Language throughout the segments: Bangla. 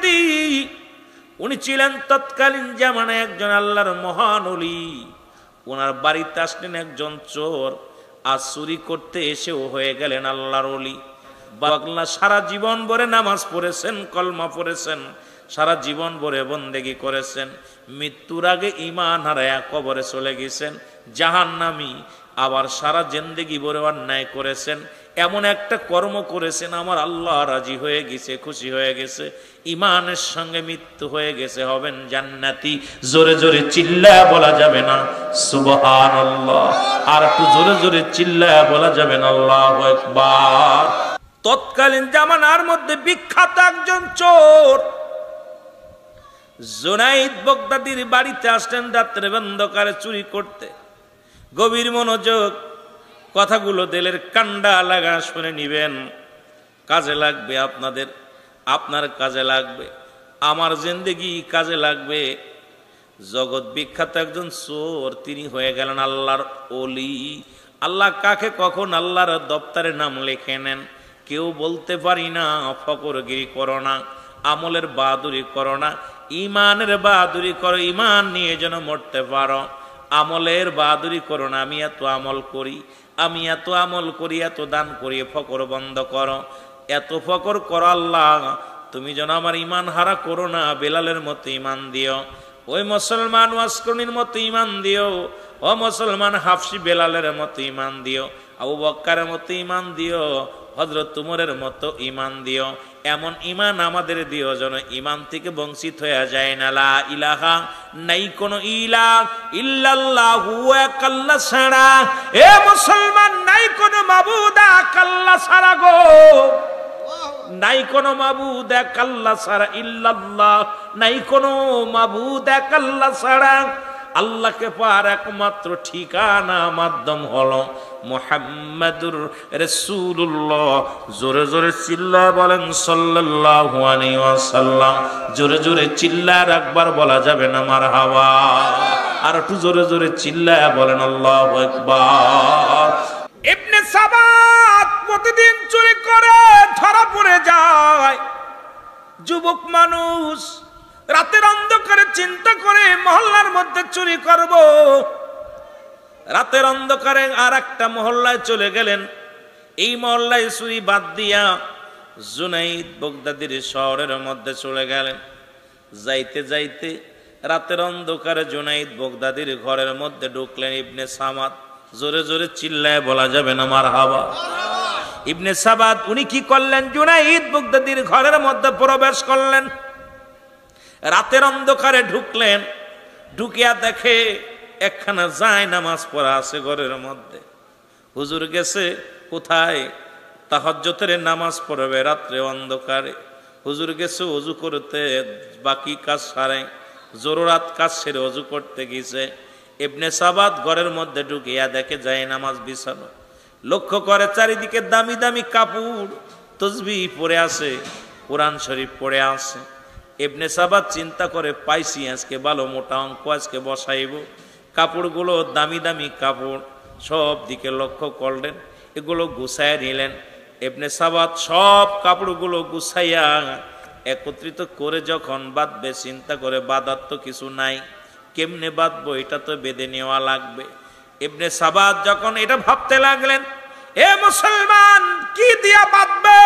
ব্যক্তি, উনি ছিলেন তৎকালীন জামানায় একজন আল্লাহর মহান ওলি। ওনার বাড়িতে আসলেন একজন চোর, আর চুরি করতে এসেও হয়ে গেলেন আল্লাহর ওলি। বাংলা সারা জীবন ভরে নামাজ পড়েছেন, কলমা পড়েছেন, সারা জীবন ভরে বন্দেগি করেছেন, মৃত্যুর আগে ঈমান হারায়া কবরে চলে গেছেন জাহান্নামী। আবার সারা জিন্দেগি ভরে অন্যায় করেছেন, এমন একটা কর্ম করেছেন আমার আল্লাহ রাজি হয়ে গেছে, খুশি হয়ে গেছে, ঈমানের সঙ্গে মৃত্যু হয়ে গেছে, হবেন জান্নাতি। জোরে জোরে চিল্লায়া বলা যাবে না সুবহানাল্লাহ? আর একটু জোরে জোরে চিল্লায়া বলা যাবে না আল্লাহু আকবার? তৎকালীন জামানার মধ্যে বিখ্যাত একজন চোর জুনাইদ বাগদাদির বাড়িতে আসলেন রাত্রে অন্ধকারে চুরি করতে। গভীর মনোযোগ, কথাগুলো দিলের কান্ডা লাগা শুনে নিবেন, কাজে লাগবে আপনাদের, আপনার কাজে লাগবে, আমার জিন্দেগি কাজে লাগবে। জগৎ বিখ্যাত একজন চোর, তিনি হয়ে গেলেন আল্লাহর ওলি। আল্লাহ কাকে কখন আল্লাহর দপ্তরে নাম লিখে নেন কেউ বলতে পারি না। ফকরগিরি করো না, আমলের বাহাদুরি করো না, ইমানের বাহাদুরি করো, ইমান নিয়ে যেন মরতে পারো। আমলের বাহাদুরি করো না, আমি এত আমল করি, আমি এত আমল করি, এত দান করি, ফকর বন্ধ করো, এত ফকর করো আল্লাহ, তুমি যেন আমার ইমান হারা করো না। বেলালের মতো ইমান দিও, ওই মুসলমান ওয়াসকরণীর মতো ইমান দিও, ও মুসলমান হাফসি বেলালের মতো ইমান দিও, আবু বক্কারের মতো ইমান দিও, হযরত উমরের মতো ইমান দিও। এমন ইমান আমাদের দিও যেন ইমান থেকে বঞ্চিত হয়ে যায় না। লা ইলাহা, নাই কোনো ইলাহ ইল্লাল্লাহু এক আল্লাহ ছাড়া। এ মুসলমান, নাই কোনো মাবুদ এক আল্লাহ ছাড়া গো, নাই কোনো মাবুদ এক আল্লাহ ছাড়া, ইল্লাল্লাহ, নাই কোনো মাবুদ এক আল্লাহ ছাড়া। আল্লাহকে পাওয়ার একমাত্র ঠিকানা মাধ্যম হলো মুহাম্মাদুর রাসূলুল্লাহ। জোরে জোরে চিল্লায় বলেন সাল্লাল্লাহু আলাইহি ওয়াসাল্লাম। জোরে জোরে চিল্লায় একবার বলা যাবে না মারহাবা? আর একটু জোরে জোরে চিল্লায় বলেন আল্লাহু আকবার। ইবনে সাবাত প্রতিদিন চুরি করে ধরা পড়ে যায়। যুবক মানুষ রাতের অন্ধকারে চিন্তা করে মহল্লার মধ্যে চুরি করব। রাতের অন্ধকারে আর একটা মহল্লায় চলে গেলেন। এই মহল্লায় চুরি বাদ দিয়া জুনাইদ বাগদাদির শহরের মধ্যে চলে গেলেন। যাইতে যাইতে রাতের অন্ধকারে জুনাইদ বাগদাদির ঘরের মধ্যে ঢুকলেন ইবনে সামাদ। জোরে জোরে চিল্লায় বলা যাবে না মারহাবা? ইবনে সাবাত উনি কি করলেন? জুনাইদ বাগদাদির ঘরের মধ্যে প্রবেশ করলেন, রাতের অন্ধকারে ঢুকলেন। ঢুকিয়া দেখে একখানা যায় নামাজ পড়া আছে ঘরের মধ্যে। হুজুর গেছে কোথায়? তাহাজ্জুদের নামাজ পড়বে রাত্রে অন্ধকারে। হুজুর গেছে ওযু করতে, বাকি কাজ সারে, জরুরাত কাজ সেরে ওযু করতে গেছে। ইবনে সাবাত ঘরের মধ্যে ঢুকিয়া দেখে যায় নামাজ বিছানো। লক্ষ্য করে চারিদিকে দামি দামি কাপড়, তসবিহ পড়ে আছে, কোরআন শরীফ পড়ে আছে। ইবনে সাবাত চিন্তা করে, পাইছি আজকে ভালো মোটা অঙ্ক, আজকে বসাইব। কাপড়গুলো দামি দামি কাপড়, সব দিকে লক্ষ্য করলেন, এগুলো গুছাইয়া নিলেন। ইবনে সাবাত সব কাপড়গুলো গুছাইয়া একত্রিত করে যখন বাঁধবে, চিন্তা করে বাঁধার তো কিছু নাই, কেমনে বাঁধবো, এটা তো বেঁধে নেওয়া লাগবে। ইবনে সাবাত যখন এটা ভাবতে লাগলেন, এ মুসলমান কি দিয়া বাঁধবে?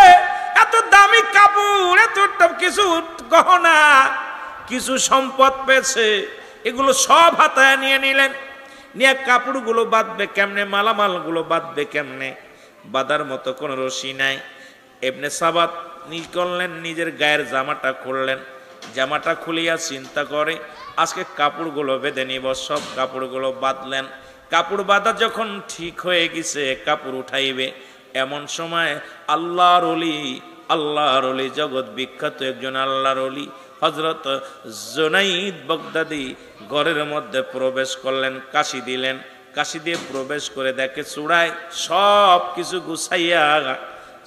এত দামি কাপড়, এত কিছু গহনা, কিছু সম্পদ পেয়েছে, এগুলো সব হাতায় নিয়ে নিলেন। নিয়ে কাপড়গুলো বাঁধবে কেমনে, মালামালগুলো বাঁধবে কেমনে? বাঁধার মতো কোনো রশি নাই। ইবনে সাবাত করলেন, নিজের গায়ের জামাটা খুললেন। জামাটা খুলিয়া চিন্তা করে, আজকে কাপড়গুলো বেঁধে নিব। সব কাপড়গুলো বাঁধলেন। কাপড় বাঁধা যখন ঠিক হয়ে গেছে, কাপড় উঠাইবে, এমন সময় আল্লাহর ওলি, আল্লাহর ওলি, জগৎ বিখ্যাত একজন আল্লাহর ওলি হযরত জুনাইদ বাগদাদি ঘরের মধ্যে প্রবেশ করলেন। কাশি দিলেন, কাশি দিয়ে প্রবেশ করে দেখে চূড়ায় সব কিছু গুছাইয়া,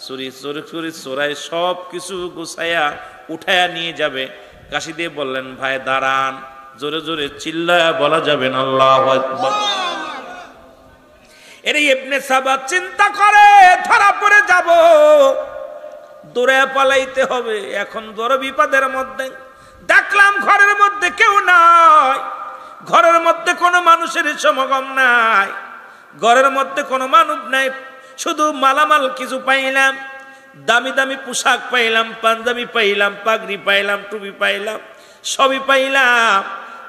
চুরি চুরি চুরি চোরাই সব কিছু গুছাইয়া উঠাইয়া নিয়ে যাবে। কাশি দিয়ে বললেন, ভাই দাঁড়ান। জোরে জোরে চিল্লায়া বলা যাবে না আল্লাহু আকবার? এর ইবনে সাবাত চিন্তা করে, ধরা পড়ে যাব। দৌড়ে পালাইতে হবে। এখন বড় বিপদের মধ্যে, ডাকলাম ঘরের মধ্যে কেউ নাই, ঘরের মধ্যে কোনো মানুষের সমাগম নাই, ঘরের মধ্যে কোনো মানুষ নাই, শুধু মালামাল কিছু পাইলাম, দামি দামি পোশাক পাইলাম, পাঞ্জাবি পাইলাম, পাগড়ি পাইলাম, টুপি পাইলাম, সবই পাইলাম।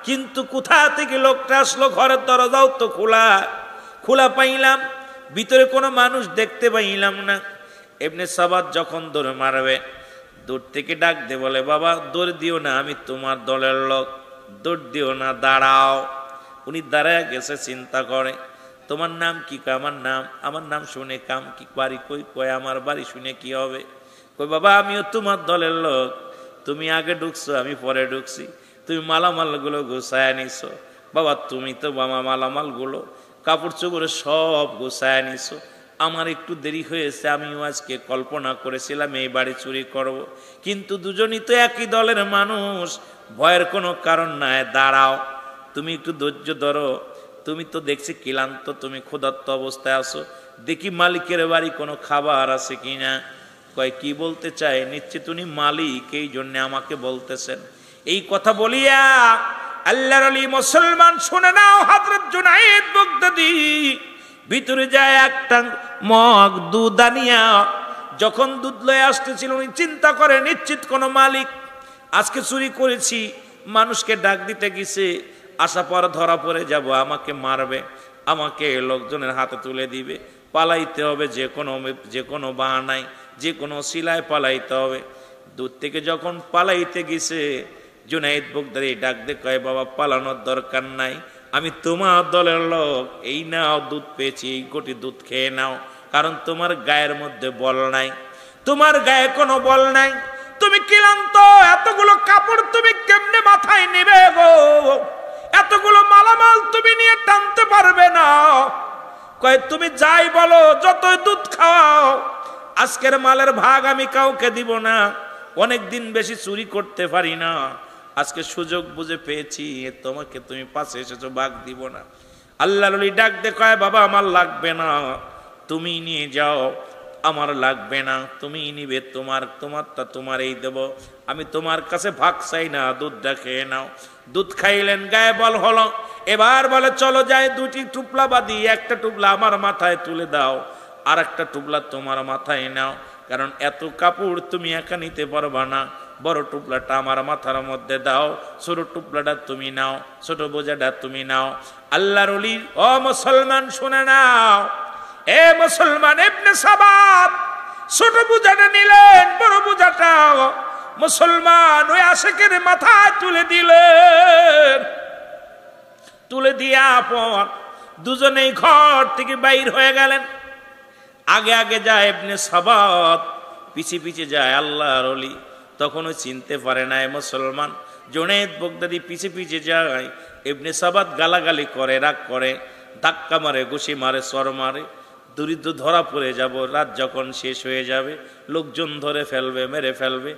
কিন্তু কোথা থেকে লোকটা আসলো? ঘরের দরজাও তো খোলা, খোলা পাইলাম, ভিতরে কোনো মানুষ দেখতে পাইলাম না। ইবনে সাবাত যখন দৌড় মারবে, দূর থেকে ডাক দে বলে, বাবা দৌড় দিও না, আমি তোমার দলের লোক, দৌড় দিও না, দাঁড়াও। উনি দাঁড়ায় গেছে, চিন্তা করে তোমার নাম কি? আমার নাম শুনে কাম কি, বাড়ি কই? কয় আমার বাড়ি শুনে কি হবে? কই বাবা আমিও তোমার দলের লোক, তুমি আগে ঢুকছো, আমি পরে ঢুকছি, তুমি মালামালগুলো গুছায় নিছো। বাবা তুমি তো বাবা মালামালগুলো কাপড় চোপড়ে সব গুছায় নিছো, আমার একটু দেরি হয়েছে, আমিও আজকে কল্পনা করেছিলাম এই বাড়ি চুরি করব, কিন্তু দুজনই তো একই দলের মানুষ, ভয়ের কোনো কারণ নাই, দাঁড়াও, তুমি একটু ধৈর্য ধরো, তুমি তো দেখছি ক্লান্ত, তুমি ক্ষুধার্ত অবস্থায় আছো, দেখি মালিকের বাড়ি কোনো খাবার আছে কিনা। কয় কি বলতে চাই? নিশ্চিত উনি মালিক, এই জন্য আমাকে বলতেছেন। এই কথা বলিয়া আল্লাহর ওলি মুসলমান শুনে নাও, হযরত জুনায়েদ বাগদাদী ভিতরে যায় একটা মগ দুধ আনিয়া, যখন দুধ লয়ে আসতেছিল উনি চিন্তা করে নিশ্চিত কোনো মালিক, আজকে চুরি করেছি, মানুষকে ডাক দিতে গেছে, আশা পর ধরা পড়ে যাব, আমাকে মারবে, আমাকে লোকজনের হাতে তুলে দিবে, পালাইতে হবে, যে কোনো বাহানায়, যে কোনো শিলায় পালাইতে হবে। দূর থেকে যখন পালাইতে গেছে, জুনায়েদ বাগদাদী ডাক দিয়ে কয়, বাবা পালানোর দরকার নাই, আমি তোমার দলের লোক, এই নাও দুধ পেয়েছি, এই গোটি দুধ খেয়ে নাও, কারণ তোমার গায়ের মধ্যে বল নাই, তোমার গায়ে কোনো বল নাই, তুমি ক্লান্ত, এতগুলো কাপড় তুমি কেমনে মাথায় নেবে গো, এতগুলো মালামাল তুমি নিয়ে টানতে পারবে না। কয় তুমি যাই বলো, যতই দুধ খাওয়াও, আজকের মালের ভাগ আমি কাউকে দিব না, অনেক দিন বেশি চুরি করতে পারি না, আজকে সুযোগ বুঝে পেয়েছি, তোমাকে তুমি পাশে এসেছো, ভাগ দিব না। আল্লাহর ওলি ডাক দে কয়, বাবা আমার লাগবে না, তুমি নিয়ে যাও, আমার লাগবে না, তুমি নিবে, তোমারটা তোমারই দেব, আমি তোমার কাছে ভাগ চাই না, দুধটা খেয়ে নাও। দুধ খাইলেন, গায়ে বল হলো, এবার বলে চলো যাই, দুটি টুপলা বাঁধি, একটা টুপলা আমার মাথায় তুলে দাও, আর একটা টুপলা তোমার মাথায় নাও, কারণ এত কাপড় তুমি একা নিতে পারবা না, বড় টুপলাটা আমার মাথার মধ্যে দাও, ছোট টুপলাটা তুমি নাও, ছোট বোঝাটা তুমি নাও। আল্লাহর ওলি ও মুসলমান শুনে নাও, এ মুসলমান, ইবনে সাবাত ছোট বোঝাটা নিলেন, বড় বোঝাটা মুসলমান ওই আশিকের মাথায় তুলে দিলেন। তুলে দিয়া পর দুজনেই ঘর থেকে বাইর হয়ে গেলেন। আগে আগে যায় ইবনে সাবাত, পিছে পিছে যায় আল্লাহর ওলি। তখনও চিনতে পারে না মুসলমান। জুনায়েদ বাগদাদী পিছে পিছে যায়, ইবনে সাবাত গালাগালি করে, রাগ করে, ধাক্কা মারে, ঘুষি মারে, চর মারে, দরিদ্র ধরা পড়ে যাব, রাত যখন শেষ হয়ে যাবে লোকজন ধরে ফেলবে, মেরে ফেলবে।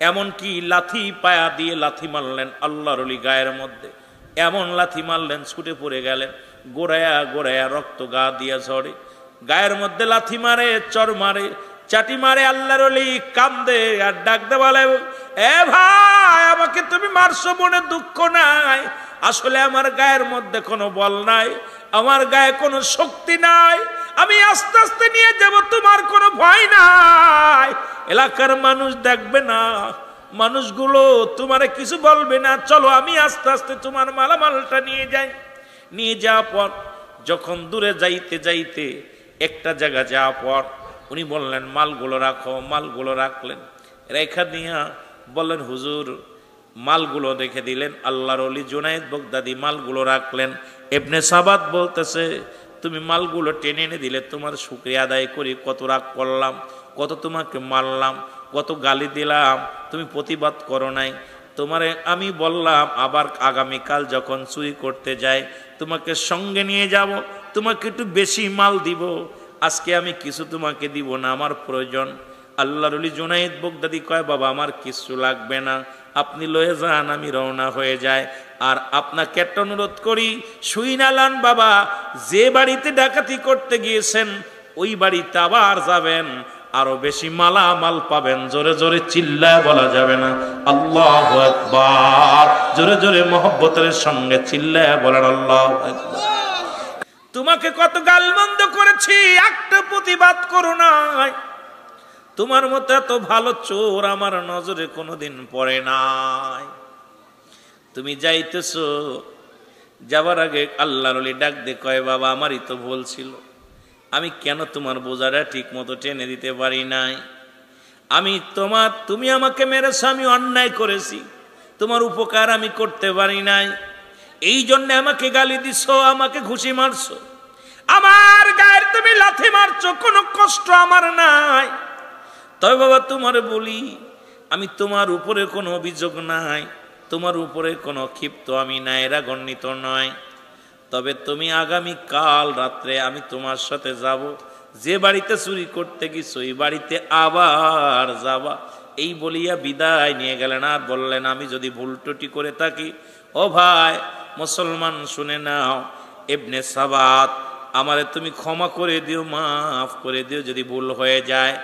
এমনকি লাথি পায়া দিয়ে লাথি মারলেন আল্লাহর ওলি গায়ের মধ্যে, এমন লাথি মারলেন ছুটে পড়ে গেলেন, গোড়ায়া গোড়ায়া রক্ত গা দিয়া ঝরে, গায়ের মধ্যে লাথি মারে, চর মারে, চাটি মারে। আল্লাহর ওলি কান্দে আর ডাকতে বলে, এ ভাই আমাকে তুমি মারছো মনে দুঃখ নাই, আসলে আমার গায়ের মধ্যে কোনো বল নাই, আমার গায়ে কোনো শক্তি নাই, আমি আস্তে আস্তে নিয়ে যাব, তোমার কোনো ভয় নাই, এলাকার মানুষ দেখবে না, মানুষগুলো তোমারে কিছু বলবে না, চলো আমি আস্তে আস্তে তোমার মালামালটা নিয়ে যাই। নিয়ে যাওয়ার পর যখন দূরে যাইতে যাইতে একটা জায়গা যাওয়ার পর উনি বললেন, মালগুলো রাখো। মালগুলো রাখলেন, রেখা দিয়া বললেন, হুজুর মালগুলো রেখে দিলেন। আল্লাহর ওলি জুনায়েদ বাগদাদী মালগুলো রাখলেন। ইবনে সাবাত বলতেছে, তুমি মালগুলো টেনে এনে দিলে, তোমার শুকরিয়া আদায় করি, কত রাগ করলাম, কত তোমাকে মারলাম, কত গালি দিলাম, তুমি প্রতিবাদ করো নাই, তোমারে আমি বললাম আবার আগামীকাল যখন চুরি করতে যাই তোমাকে সঙ্গে নিয়ে যাব, তোমাকে একটু বেশি মাল দিব, আজকে আমি কিছু তোমাকে দিব না, আমার প্রয়োজন। আল্লাহর ওলি জুনায়েদ বাগদাদী কয়, বাবা আমার কিছু লাগবে না, আপনি লয়ে যান, আমি রওনা হয়ে যায়। আর আপনাকে একটা অনুরোধ করি, শুইনালান বাবা, যে বাড়িতে ডাকাতি করতে গিয়েছেন ওই বাড়িতে আবার যাবেন, আরো বেশি মালামাল পাবেন। জোরে জোরে চিল্লায় বলা যাবে না আল্লাহু আকবার? জোরে জোরে মহব্বতের সঙ্গে চিল্লায় বলেন আল্লাহু আকবার। তোমাকে কত গালমন্দ করেছি, একটা প্রতিবাদ করো নাই। তোমার মতো এত ভালো চোর আমার নজরে কোনোদিন পড়ে নাই। তুমি যাইতেছো, যাবার আগে আল্লাহর ওলি ডাক দিয়ে কয়, বাবা আমারই তো ভুল ছিল, আমি কেন তোমার বোঝাটা ঠিক মতো টেনে দিতে পারি নাই। তুমি আমাকে মেরেছো, আমি অন্যায় করেছি, তোমার উপকার আমি করতে পারি নাই, এই জন্য আমাকে গালি দিছো, আমাকে ঘুষি মারছো, আমার গায়ের তুমি লাথি মারছো, কোনো কষ্ট আমার নাই। তবে বাবা তোমার বলি, আমি তোমার উপরে কোনো অভিযোগ নাই, তোমার উপরে কোনো ক্ষিপ্ত আমি নাই, রাগান্বিত নয়। তবে তুমি আগামী কাল রাত্রে আমি তোমার সাথে যাব, যে বাড়িতে চুরি করতে গেছো এই বাড়িতে আবার যাবা। এই বলিয়া বিদায় নিয়ে গেলেন। আর বললেন, আমি যদি ভুল ত্রুটি করে থাকি, ও ভাই মুসলমান শুনে নাও, ইবনে সাবাত আমারে তুমি ক্ষমা করে দিও, মাফ করে দিও যদি ভুল হয়ে যায়।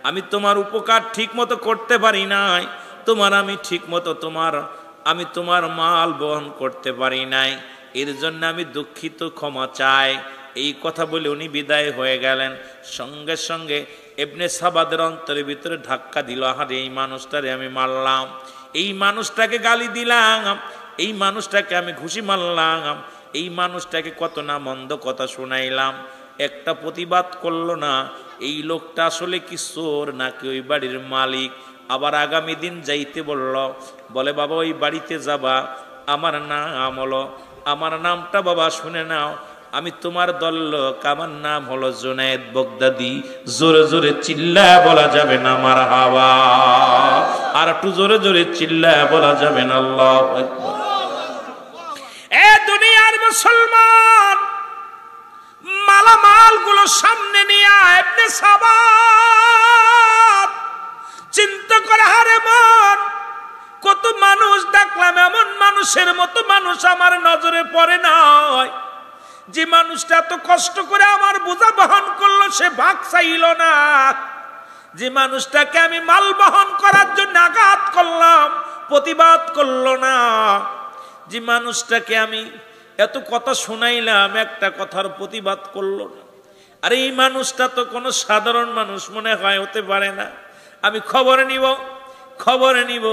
আমি তোমার উপকার ঠিক মতো করতে পারি নাই, আমি তোমার মাল বহন করতে পারি নাই, এর জন্য আমি দুঃখিত, ক্ষমা চাই। এই কথা বলে উনি বিদায় হয়ে গেলেন। সঙ্গে সঙ্গে ইবনে সাবাদের অন্তরের ভিতরে ধাক্কা দিল, আহারে এই মানুষটারে আমি মারলাম, এই মানুষটাকে গালি দিলাম, এই মানুষটাকে আমি ঘুষি মারলাম, এই মানুষটাকে কত না মন্দ কথা শোনাইলাম, একটা প্রতিবাদ করলো না। এই লোকটা আসলে কি চোর নাকি ওই বাড়ির মালিক? আবার আগামী দিন যাইতে বলে বাবা ওই বাড়িতে যাবা, আমার নাম হলো, আমার নামটা বাবা শুনে নাও, আমি তোমার দল লোক, আমার নাম হলো জুনায়েদ বাগদাদি। জোরে জোরে চিল্লায় বলা যাবে না মারহাবা? আর একটু জোরে জোরে চিল্লায় বলা যাবে না আল্লাহু আকবার? এ দুনিয়ার মুসলমান, মালামাল গুলো সামনে নিয়ে ইবনে সাবাত চিন্তা করে, হারে মন, কত মানুষ দেখলাম, এমন মানুষের মতো মানুষ আমার নজরে পড়ে নাই। যে মানুষটা এত কষ্ট করে আমার বোঝা বহন করলো, সে ভাগ চাইল না। যে মানুষটাকে আমি মাল বহন করার জন্য আঘাত করলাম, প্রতিবাদ করলো না। যে মানুষটাকে আমি এত কথা শোনাইলাম, একটা কথার প্রতিবাদ করলো না। আর এই মানুষটা তো কোনো সাধারণ মানুষ মনে হয় হতে পারে না, আমি খবর নিব।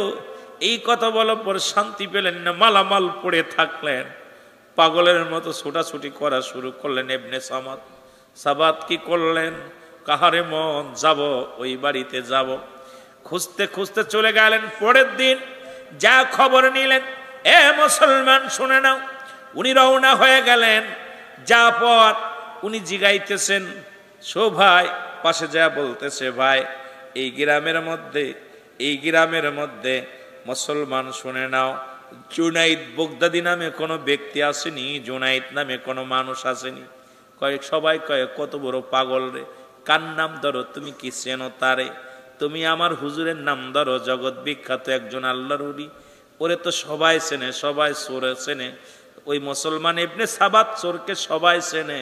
এই কথা বলার পর শান্তি পেলেন না, মালামাল পড়ে থাকলেন, পাগলের মতো ছোটাছুটি করা শুরু করলেন। ইবনে সাবাত কি করলেন? কাহারে মন, যাব ওই বাড়িতে যাব। খুঁজতে খুঁজতে চলে গেলেন। পরের দিন যা খবর নিলেন, এ মুসলমান শুনে নাও, উনি রওনা হয়ে গেলেন। যা পর উনি জিগাইতেছেন, সো ভাই, পাশে যা বলতেছে, ভাই এই গ্রামের মধ্যে মুসলমান শুনে নাও, জুনাইদ বাগদাদি নামে কোনো ব্যক্তি আসেনি, জুনাইদ নামে কোনো মানুষ আসেনি। সবাই কয় কত বড় পাগল রে, কার নাম ধরো, তুমি কি চেনো তারে? তুমি আমার হুজুরের নাম ধরো, জগৎ বিখ্যাত একজন আল্লাহর ওলি, ওরে তো সবাই চেনে, সবাই চোরে চেনে। ওই মুসলমান ইবনে সাবাত চোরকে সবাই চেনে।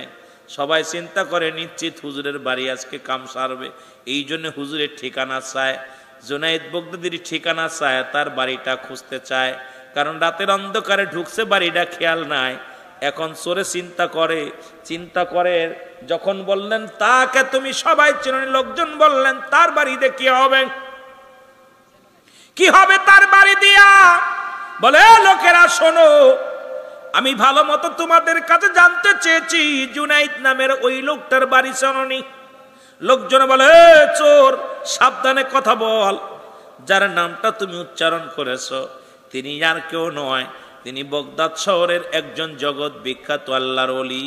সবাই চিন্তা করে নিশ্চিত হুজুরের বাড়ি আজকে কাম সারবে, এই জন্য হুজুরের ঠিকানা চায়, জুনাইদ বাগদাদির ঠিকানা চায়, তার বাড়িটা খুঁজতে চায়। কারণ রাতের অন্ধকারে ঢুকছে, বাড়িটা খেয়াল নাই। এখন চোরে চিন্তা করে যখন বললেন তাকে তুমি সবাই চেনো, লোকজন বললেন তার বাড়িতে কি হবে তার বাড়ি দিয়া? বলে লোকেরা শোনো, আমি ভালো মতো তোমাদের কাছে জানতে চেয়েছি, জুনাইদ নামের ওই লোকটার বাড়ি চেনোনি? লোকজন বলে, চোর, সাবধানে কথা বল, যার নামটা তুমি উচ্চারণ করেছ তিনি আর কেউ নয়, তিনি বাগদাদ শহরের একজন জগৎ বিখ্যাত আল্লাহর ওলি,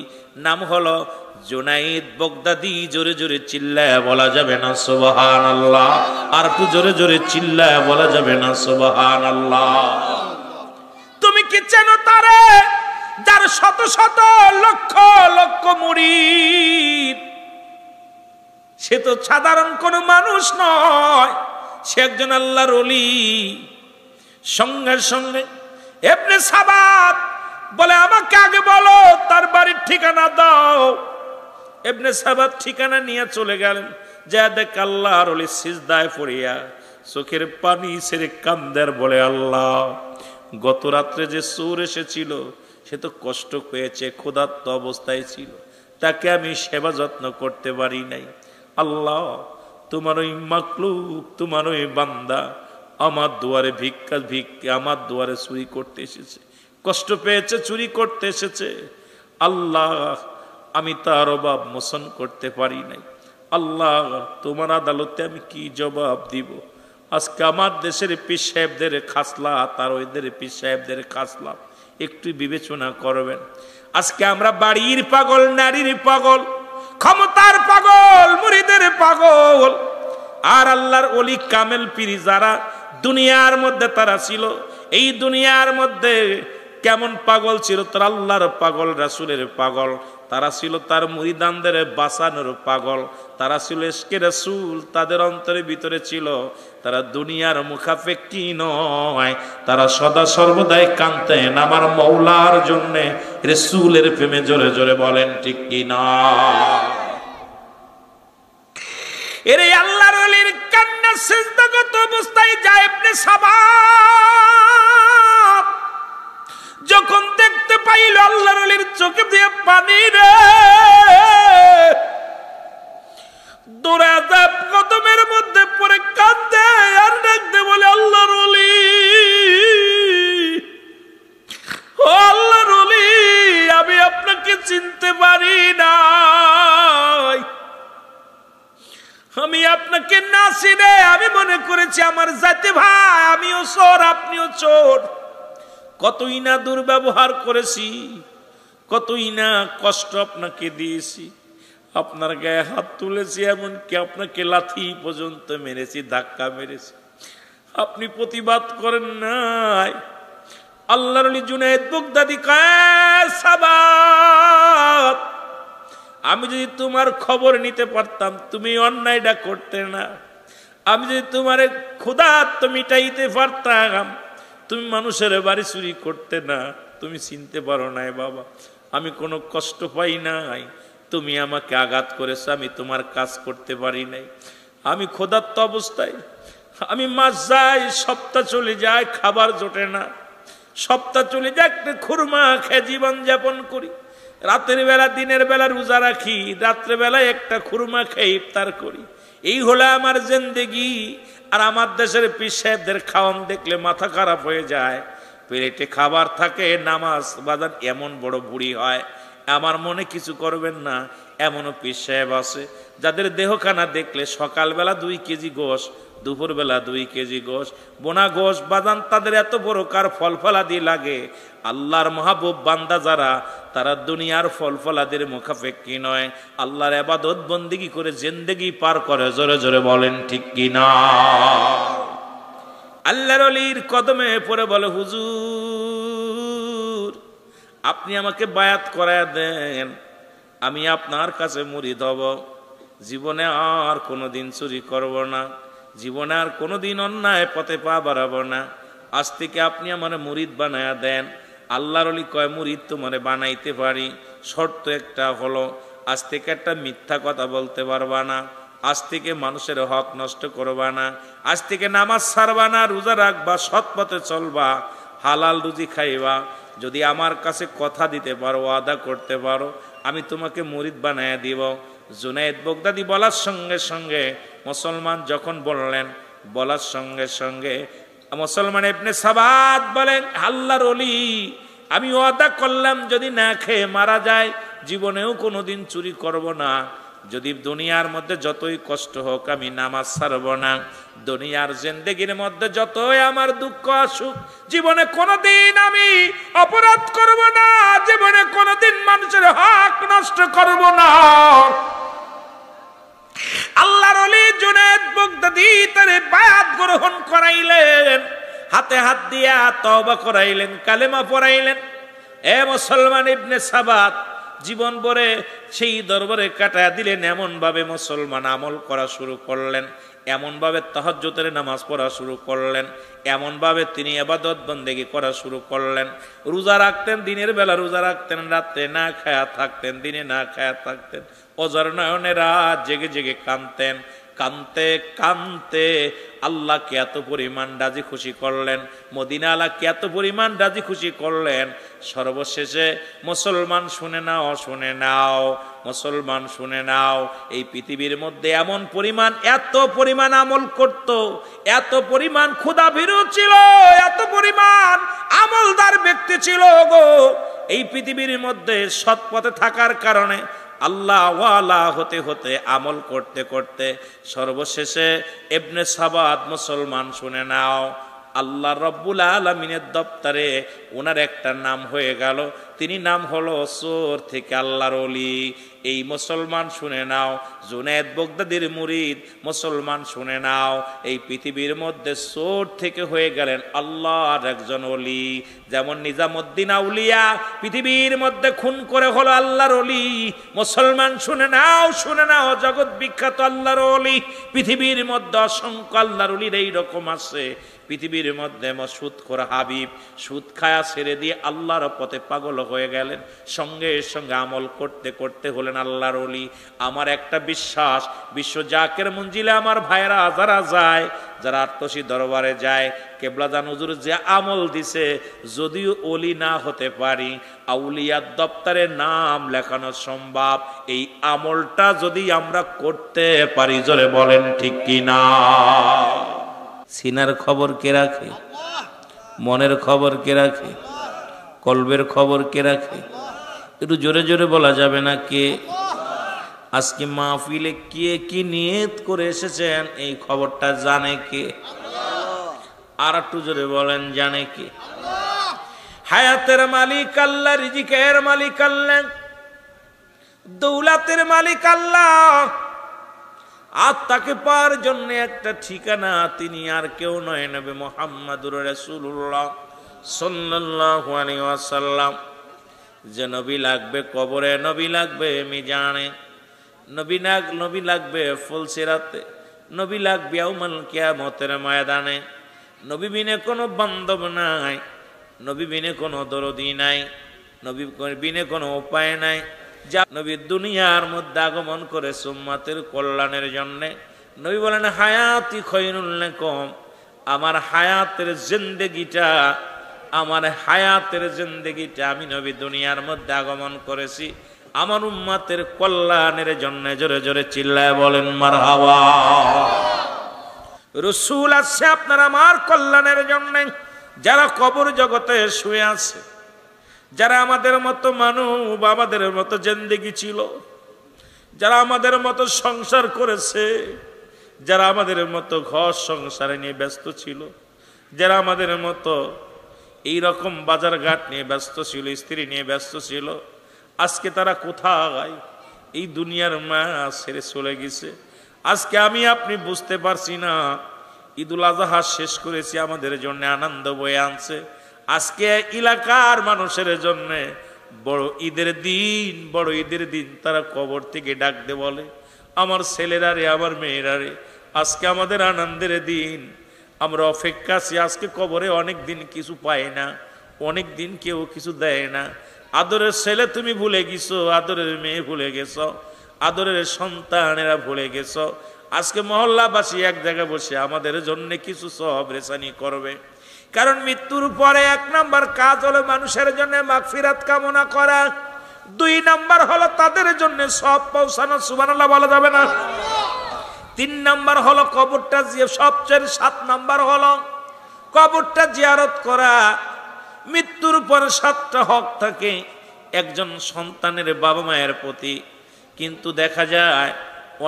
নাম হলো জুনাইদ বাগদাদি। জোরে জোরে চিল্লায় বলা যাবে না সুবহানাল্লাহ? আর একটু জোরে জোরে চিল্লায় বলা যাবে না সুবহানাল্লাহ? তুমি কি চেনো তারে, যার শত শত লক্ষ লক্ষ মুরিদ? সে তো সাধারণ কোনো মানুষ নয়, সে একজন আল্লাহর ওলি। সঙ্গে সঙ্গে ইবনে সাবাত বলে, আমাকে আগে বলো তার বাড়ির ঠিকানা দাও। ইবনে সাবাত ঠিকানা নিয়ে চলে গেলেন। যা দেখ আল্লাহর ওলি সিজদায় পড়িয়া চোখের পানি ছেড়ে কান্দার বলে, আল্লাহ গত রাত্রে যে চোর এসেছিল সে তো কষ্ট পেয়েছে, ক্ষুধার্ত অবস্থায় ছিল, তাকে আমি সেবা যত্ন করতে পারি নাই। আল্লাহ তোমার ওই মাকলুক, তোমার ওই বান্দা আমার দুয়ারে আমার দুয়ারে চুরি করতে এসেছে, কষ্ট পেয়েছে, চুরি করতে এসেছে। আল্লাহ আমি তার অভাব মোচন করতে পারি নাই। আল্লাহ তোমার আদালতে আমি কি জবাব দিব? আজকে আমার দেশের পীর সাহেবদের খাসলা তার ওইদের পীর সাহেবদের খাসলা একটু বিবেচনা করবেন। আজকে আমরা বাড়ির পাগল, নারীর পাগল, ক্ষমতার পাগল, মুরিদের পাগল। আর আল্লাহর ওলি কামেল পীর যারা দুনিয়ার মধ্যে তারা ছিল, এই দুনিয়ার মধ্যে কেমন পাগল ছিল? তারা আল্লাহর পাগল, রাসূলের পাগল, তারা ছিল তার মুরিদানদের বাঁচানোর পাগল, তারা ছিল ইশকে রাসূল, তাদের অন্তরের ভিতরে ছিল। তারা দুনিয়ার মুখাপেক্ষী নয়, তারা সদা সর্বদাই কাঁদতেন আমার মওলার জন্য, রাসূলের প্রেমে। জোরে জোরে বলেন ঠিক কি না? এর আল্লাহর ওলির কান্না সিজদাগত অবস্থায় যায় ইবনে সাবা যখন দেখতে পাইল আল্লাহর ওলির চোখে দিয়ে পানি রে, দৌড়ে যায় কদমের মধ্যে পড়ে কাঁদে আর ডাকতে বলে, আল্লাহর ওলি, ও আল্লাহর ওলি, আমি আপনাকে চিনতে পারি নাই, আমি আপনাকে না চিনে আমি মনে করেছি আমার জাতি ভাই, আমিও চোর আপনিও চোর। কতই না দুর্ব্যবহার করেছি, কতই না কষ্ট আপনাকে দিয়েছি, আপনার গায়ে হাত তুলেছি, এমনকি আপনাকে লাথি পর্যন্ত মেরেছি, ধাক্কা মেরেছি, আপনি প্রতিবাদ করেন নাই। আল্লাহর ওলি জুনায়েদ বাগদাদী কয়, সাবাত, আমি যদি তোমার খবর নিতে পারতাম তুমি অন্যায়টা করতে না, আমি যদি তোমার ক্ষুধার্ত মিটাইতে পারতাম তুমি মানুষের বাড়ি চুরি করতে না। তুমি চিনতে পারো নাই বাবা, আমি কোনো কষ্ট পাই নাই, তুমি আমাকে আঘাত করেছো, আমি তোমার কাজ করতে পারি নাই। আমি ক্ষুধার্ত অবস্থায়, আমি মাস যাই, সপ্তাহ চলে যায়, খাবার জোটে না, সপ্তাহ চলে যায়, একটা খুরমা খেয়ে জীবন যাপন করি, রাতের বেলা দিনের বেলা রোজা রাখি, রাত্রে বেলা একটা খুরমা খেয়ে ইফতার করি। এই হলো আমার জিন্দেগি। আর আমার দেশের পীর সাহেবদের খাওয়ান দেখলে মাথা খারাপ হয়ে যায়, পেটে খাবার থাকে, নামাজ বাজান এমন বড় বুড়ি হয়, আমার মনে কিছু করবেন না। এমনও পীর সাহেব আছে যাদের দেহখানা দেখলে সকালবেলা 2 কেজি গোশ, দুপুরবেলা 2 কেজি গোশ, বোনা গোশ বাজান, তাদের এত বড় কার ফল ফলাদি লাগে। আল্লাহর মাহবুব বান্দা যারা, তারা দুনিয়ার ফল ফলাদির মুখাপেক্ষী নয়, আল্লাহর ইবাদত বন্দেগী করে জিন্দেগি পার করে। জোরে জোরে বলেন ঠিক কি না? আল্লাহর ওলির কদমে পড়ে বলে, হুজুর আপনি আমাকে বায়াত করায় দেন, আমি আপনার কাছে মুরিদ হব, জীবনে আর কোনোদিন চুরি করব না, জীবনে আর কোনোদিন অন্যায় পথে পা বাড়াবো না, আজ থেকে আপনি আমার মুরিদ বানায়া দেন। আল্লাহর ওলি কয়, মুরিদ তোমারে বানাইতে পারি, শর্ত একটা হলো, আজ থেকে একটা মিথ্যা কথা বলতে পারবা না, আজ থেকে মানুষের হক নষ্ট করবা না, আজ থেকে নামাজ ছাড়বা না, রোজা রাখবা, সৎ পথে চলবা, হালাল রুজি খাইবা। যদি আমার কাছে কথা দিতে পারো, ওয়াদা করতে পারো, আমি তোমাকে মুরিদ বানায়া দিব। জুনায়েদ বাগদাদী বলার সঙ্গে সঙ্গে মুসলমান যখন বললেন, বলার সঙ্গে সঙ্গে মুসলমান ইবনে সাবাত বলেন, আল্লাহর ওলি আমি ওয়াদা করলাম যদি না খেয়ে মারা যায় জীবনেও কোনোদিন চুরি করব না, যদি দুনিয়ার মধ্যে যতই কষ্ট হোক আমি নামাজ ছাড়ব না, দুনিয়ার জিন্দেগির মধ্যে যতই আমার দুঃখ আসুক জীবনে কোনোদিন আমি অপরাধ করব না, জীবনে কোনোদিন মানুষের হক নষ্ট করব না। আল্লাহর ওলি জুনায়েদ বাগদাদী তারে বায়াত গ্রহণ করাইলেন, হাতে হাত দিয়া তওবা করাইলেন, কালেমা পড়াইলেন। এ মুসলমান ইবনে সাবাত জীবন ভরে সেই দরবারে কাটায় দিলেন, এমন ভাবে মুসলমান আমল করা শুরু করলেন, এমনভাবে তাহাজ্জুদের নামাজ পড়া শুরু করলেন, এমনভাবে তিনি ইবাদত বন্দেগী করা শুরু করলেন। রোজা রাখতেন, দিনের বেলা রোজা রাখতেন, রাতে না খায়া থাকতেন, দিনে না খায়া থাকতেন। অজর নয়নে রাত জেগে জেগে কাঁদতেন। কানতে কানতে আল্লাহকে এত পরিমাণ রাজি খুশি করলেন, মদিনা আল্লাহকে এত পরিমাণ রাজি খুশি করলেন, সর্বশেষে মুসলমান শুনে নাও, শুনে নাও, মুসলমান শুনে নাও, এই পৃথিবীর মধ্যে এমন পরিমাণ, এত পরিমাণ আমল করত, এত পরিমাণ ক্ষুধাভীরু ছিল, এত পরিমাণ আমলদার ব্যক্তি ছিল গো, এই পৃথিবীর মধ্যে সৎ পথে থাকার কারণে আল্লাহ ওয়ালা হতে হতে আমল করতে করতে সর্বশেষে ইবনে সাবাদ মুসলমান শুনে নাও, আল্লাহ রব্বুল আলামিনের দপ্তরে ওনার একটা নাম হয়ে গেল, তিনি নাম হলো চোর থেকে আল্লাহর ওলি। এই মুসলমান শুনে নাও, জুনায়েদ বাগদাদীর মুরিদ মুসলমান শুনে নাও, এই পৃথিবীর মধ্যে চোর থেকে হয়ে গেলেন আল্লাহর একজন ওলি। যেমন নিজামুদ্দিন আউলিয়া পৃথিবীর মধ্যে খুন করে হলো আল্লাহর ওলি, মুসলমান শুনে নাও, শুনে নাও, জগৎ বিখ্যাত আল্লাহর ওলি। পৃথিবীর মধ্যে অসংখ্য আল্লাহর ওলির এইরকম আছে। পৃথিবীর মধ্যে সুদখোর হাবিব সুদ খায়া ছেড়ে দিয়ে আল্লাহর পথে পাগল হয়ে গেলেন, সঙ্গে সঙ্গে আমল করতে করতে হলেন আল্লাহর ওলি। আমার একটা বিশ্বাস, বিশ্ব জাকের মঞ্জিলে আমার ভাইরা যারা যায়, যারা আটতসী দরবারে যায়, কেবলাদান হুজুর যে আমল দিছে, যদিও ওলি না হতে পারি, আউলিয়ার দপ্তরে নাম লেখানো সম্ভব। এই আমলটা যদি আমরা করতে পারি, জোরে বলেন ঠিক কিনা? সিনার খবর কে রাখে? মনের খবর কে রাখে? কলবের খবর কে রাখে? একটু জোরে জোরে বলা যাবে না কে? আজকে মাহফিলে কে কি নিয়ত করে এসেছেন এই খবরটা জানে কে? আর একটু জোরে বলেন, জানে কে? হায়াতের মালিক আল্লাহ, রিজিকের মালিক আল্লাহ, দৌলতের মালিক আল্লাহ। আর তাকে পাওয়ার জন্য একটা ঠিকানা, তিনি আর কেউ নয়, নবী মুহাম্মদুর রাসূলুল্লাহ সাল্লাল্লাহু আলাইহি ওয়াসাল্লাম। যে নবী লাগবে কবরে, নবী লাগবে মিজানে, নবী লাগবে ফুলসিরাতে, নবী লাগবে ইয়াউমুল কিয়ামতের ময়দানে। নবী বিনে কোনো বান্ধব নাই, নবী বিনে কোনো দরদি নাই, নবী বিনে কোনো উপায় নাই। যা নবী দুনিয়ার মধ্যে আগমন করে উম্মতের কল্যাণের জন্য। নবী বলেন, হায়াতি খৈরুল লাকুম, আমার হায়াতের জিন্দেগিটা, আমার হায়াতের জিন্দেগিটা আমি নবী দুনিয়ার মধ্যে আগমন করেছি আমার উম্মতের কল্যাণের জন্য। জোরে জোরে চিল্লায় বলেন মারহাবা। রাসূল আসছে আপনার আমার কল্যাণের জন্য। যারা কবর জগতে শুয়ে আছে, যারা আমাদের মতো মানব, আমাদের মতো জিন্দেগি ছিল, যারা আমাদের মতো সংসার করেছে, যারা আমাদের মতো ঘর সংসারে নিয়ে ব্যস্ত ছিল, যারা আমাদের মতো এই রকম বাজার ঘাট নিয়ে ব্যস্ত ছিল, স্ত্রী নিয়ে ব্যস্ত ছিল, আজকে তারা কোথায়? এই দুনিয়ার মায়া ছেড়ে চলে গেছে। আজকে আমি আপনি বুঝতে পারছি না, ঈদুল আজহা শেষ করেছি, আমাদের জন্য আনন্দ বয়ে আনছে। আজকে এলাকার মানুষের জন্য বড় ঈদের দিন, বড় ঈদের দিন। তারা কবর থেকে ডাকতে বলে, আমার ছেলেরা রে, আমার মেয়েরা রে, আজকে আমাদের আনন্দের দিন, আমরা অপেক্ষা আছি। আজকে কবরে অনেক দিন কিছু পাই না, অনেক দিন কেউ কিছু দেয় না। আদরের ছেলে তুমি ভুলে গেছো, আদরের মেয়ে ভুলে গেছো, আদরের সন্তানেরা ভুলে গেছো। আজকে মহল্লাবাসী এক জায়গায় বসে আমাদের জন্য কিছু সব রেসানি করবে। কারণ মৃত্যুর পরে 1 নাম্বার কাজ হলো মানুষের জন্য মাগফিরাত কামনা করা, 2 নাম্বার হলো তাদের জন্য সব পৌঁছানো, সুবহানাল্লাহ বলা যাবে না? 3 নাম্বার হলো কবরটা, সবচেয়ে 7 নাম্বার হলো কবরটা জিয়ারত করা। মৃত্যুর পরে 7টা হক থাকে একজন সন্তানের বাবা মায়ের প্রতি, কিন্তু দেখা যায়